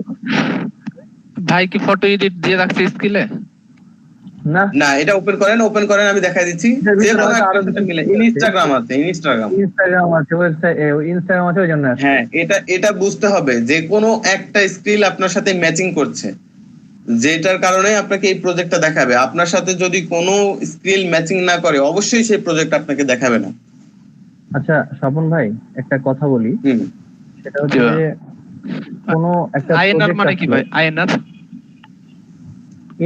ভাই, কি ফটো এডিট দিয়ে রাখছে স্কিলে? না, এটা ওপেন করেন, আমি দেখাই দিচ্ছি। যে কোনো একটা সাথে মিলে ইনস্টাগ্রাম আছে, ইনস্টাগ্রাম আছে, ওয়েবসাইট ইনস্টাগ্রাম আছে, ওই জন্য। হ্যাঁ, এটা বুঝতে হবে যে কোনো একটা স্কিল আপনার সাথে ম্যাচিং করছে, যেটার কারণে আপনাকে এই প্রজেক্টটা দেখাবে। আপনার সাথে যদি কোনো স্কিল ম্যাচিং না করে, অবশ্যই সেই প্রজেক্ট আপনাকে দেখাবে না। আচ্ছা স্বপন ভাই, একটা কথা বলি, সেটা হচ্ছে যে কোনো একটা আইএনআর মানে কি ভাই? INR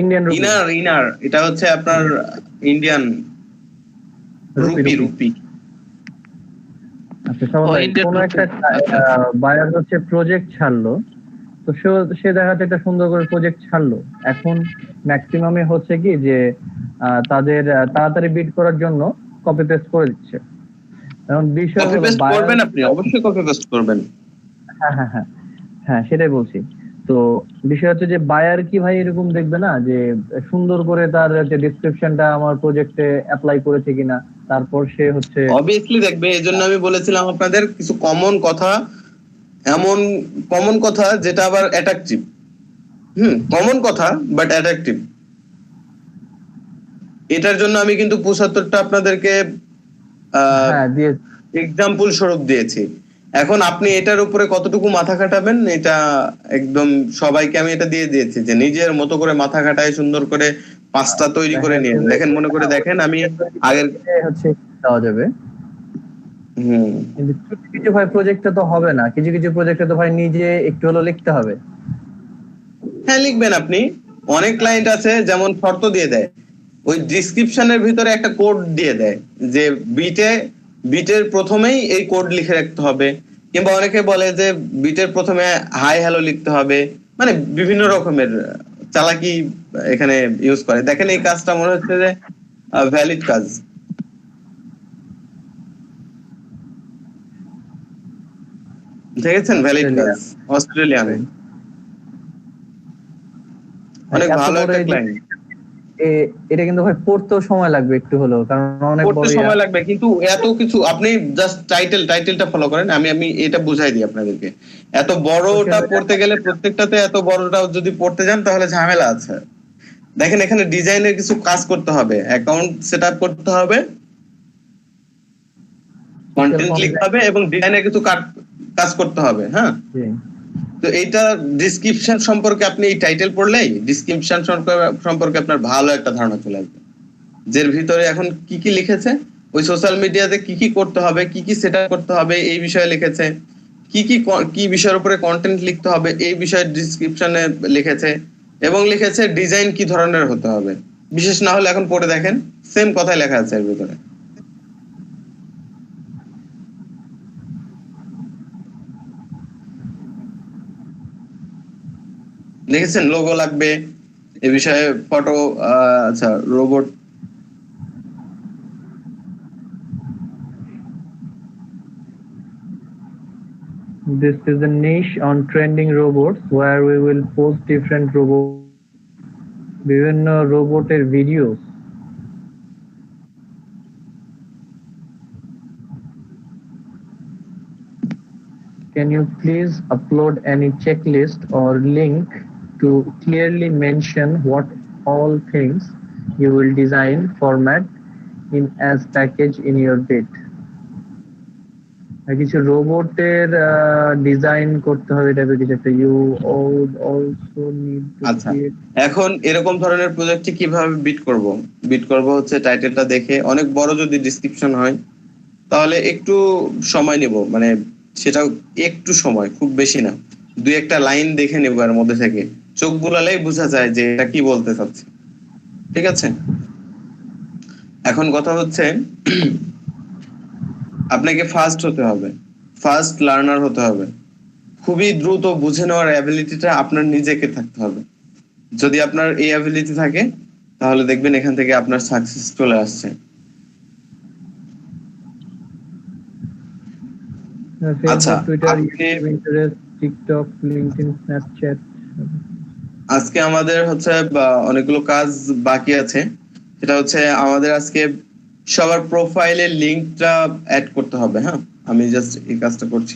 Indian rupee. ইনার এটা হচ্ছে আপনার ইন্ডিয়ান রুপি। আচ্ছা সবাই, কোনো একটা বায়ার হচ্ছে প্রজেক্ট ছাড়লো, তো সে দেখাতে একটা সুন্দর করে প্রজেক্ট ছাড়লো। এখন ম্যাক্সিমামে হচ্ছে কি যে তাদের তাড়াতাড়ি বিট করার জন্য কপি পেস্ট করে দিচ্ছে। এখন বিষয় কপি পেস্ট করবেন, আপনি অবশ্যই কপি পেস্ট করবেন। হ্যাঁ সেটাই বলছি। তো বিষয় হচ্ছে যে বায়ার কি ভাই এরকম দেখবে না যে সুন্দর করে তার যে ডেসক্রিপশনটা আমার প্রজেক্টে অ্যাপ্লাই করেছে কিনা, তারপর সে হচ্ছে অবভিয়াসলি দেখবে। এজন্য আমি বলেছিলাম আপনাদের কিছু কমন কথা, এমন কমন কথা যেটা আবার অ্যাট্রাকটিভ। কমন কথা বাট অ্যাট্রাকটিভ। এটার জন্য আমি কিন্তু 75টা আপনাদেরকে এক্সাম্পল স্বরূপ দিয়েছি। এখন আপনি এটার উপরে কতটুকু মাথা খাটাবেন, এটা একদম সবাইকে আমি এটা দিয়ে দিয়েছি যে নিজের মতো করে মাথা খাটায় সুন্দর করে 5টা তৈরি করে নিয়ে দেখেন, মনে করে দেখেন। আমি আগের হচ্ছে দেওয়া যাবে, কিন্তু কিছু ভাই প্রজেক্টে তো হবে না, কিছু প্রজেক্টে তো ভাই নিজে একটু হলো লিখতে হবে। হ্যাঁ লিখবেন আপনি। অনেক ক্লায়েন্ট আছে যেমন শর্ত দিয়ে দেয়, ওই ডিসক্রিপশনের ভিতরে একটা কোড দিয়ে দেয় যে বিটের প্রথমেই এই কোড লিখে রাখতে হবে, কিংবা অনেকে বলে যে বিটের প্রথমে হাই হ্যালো লিখতে হবে, মানে বিভিন্ন রকমের চালাকি এখানে ইউজ করে। দেখেন এই কাজটা মনে হচ্ছে যে ভ্যালিড কাজ। দেখেছেন ভ্যালিড কাজ, অস্ট্রেলিয়ান, অনেক এত ভালো বড় একটা এই- ক্লায়েন্ট। এটা কিন্তু ভাই পড়তেও সময় লাগবে একটু হলেও, কারণ অনেক করতে বড় সময় লাগবে, কিন্তু এত কিছু আপনি জাস্ট টাইটেলটা ফলো করেন। আমি এটা বুঝাই দিই আপনাদেরকে। এত বড়টা পড়তে গেলে প্রত্যেকটাতে এত বড়টা যদি পড়তে যান তাহলে ঝামেলা আছে। দেখেন এখানে ডিজাইনের কিছু কাজ করতে হবে, অ্যাকাউন্ট সেটআপ করতে হবে, কন্টেন্ট লিখতে হবে এবং ডিজাইনের কিছু কাজ করতে হবে। হ্যাঁ, জি। তো এইটা ডেসক্রিপশন সম্পর্কে আপনি এই টাইটেল পড়লেই ডেসক্রিপশন সম্পর্কে আপনার ভালো একটা ধারণা চলে আসবে, যের ভিতরে এখন কি কি লিখেছে, ওই সোশ্যাল মিডিয়াতে কি কি করতে হবে, কি কি সেটআপ করতে হবে এই বিষয়ে লিখেছে, কি বিষয়ের উপরে কন্টেন্ট লিখতে হবে এই বিষয়ে ডেসক্রিপশনে লিখেছে, এবং লিখেছে ডিজাইন কি ধরনের হতে হবে। বিশেষ না হলে এখন পড়ে দেখেন সেম কথাই লেখা আছে এর ভিতরে। দেখেছেন লোগো লাগবে এ বিষয়ে, ফটো, আচ্ছা robot, This is a niche on trending robots where we will post different বিভিন্ন রোবটের videos. Can you please upload any checklist or link to clearly mention what all things you will design format in as package in your bit? কিছু রোবটের design করতে হবে টাইপের কিছু একটা। You also need to আচ্ছা। ক্রিয়েট। এখন এরকম ধরনের প্রজেক্টে কিভাবে বিট করব হচ্ছে টাইটেলটা দেখে। অনেক বড় যদি ডেসক্রিপশন হয় তাহলে একটু সময় নেব, মানে সেটা একটু সময়, খুব বেশি না, দুই একটা লাইন দেখে নেব, এর মধ্যে থেকে চোখ বুলালেই বোঝা যায় যে এটা কি বলতে চাচ্ছে। ঠিক আছে, এখন কথা হচ্ছে আপনাকে ফাস্ট হতে হবে, ফাস্ট লার্নার হতে হবে, খুবই দ্রুত বুঝে নেওয়ার অ্যাবিলিটিটা আপনার নিজেকে থাকতে হবে। যদি আপনার এই অ্যাবিলিটি থাকে তাহলে দেখবেন এখান থেকে আপনার সাকসেস চলে আসছে। আচ্ছা, টুইটার, আপনি- টিকটক, লিঙ্কডইন, স্ন্যাপচ্যাট। আজকে আমাদের হচ্ছে অনেকগুলো কাজ বাকি আছে। সেটা হচ্ছে আমাদের আজকে সবার প্রোফাইলের লিঙ্কটা অ্যাড করতে হবে। হ্যাঁ, আমি জাস্ট এই কাজটা করছি।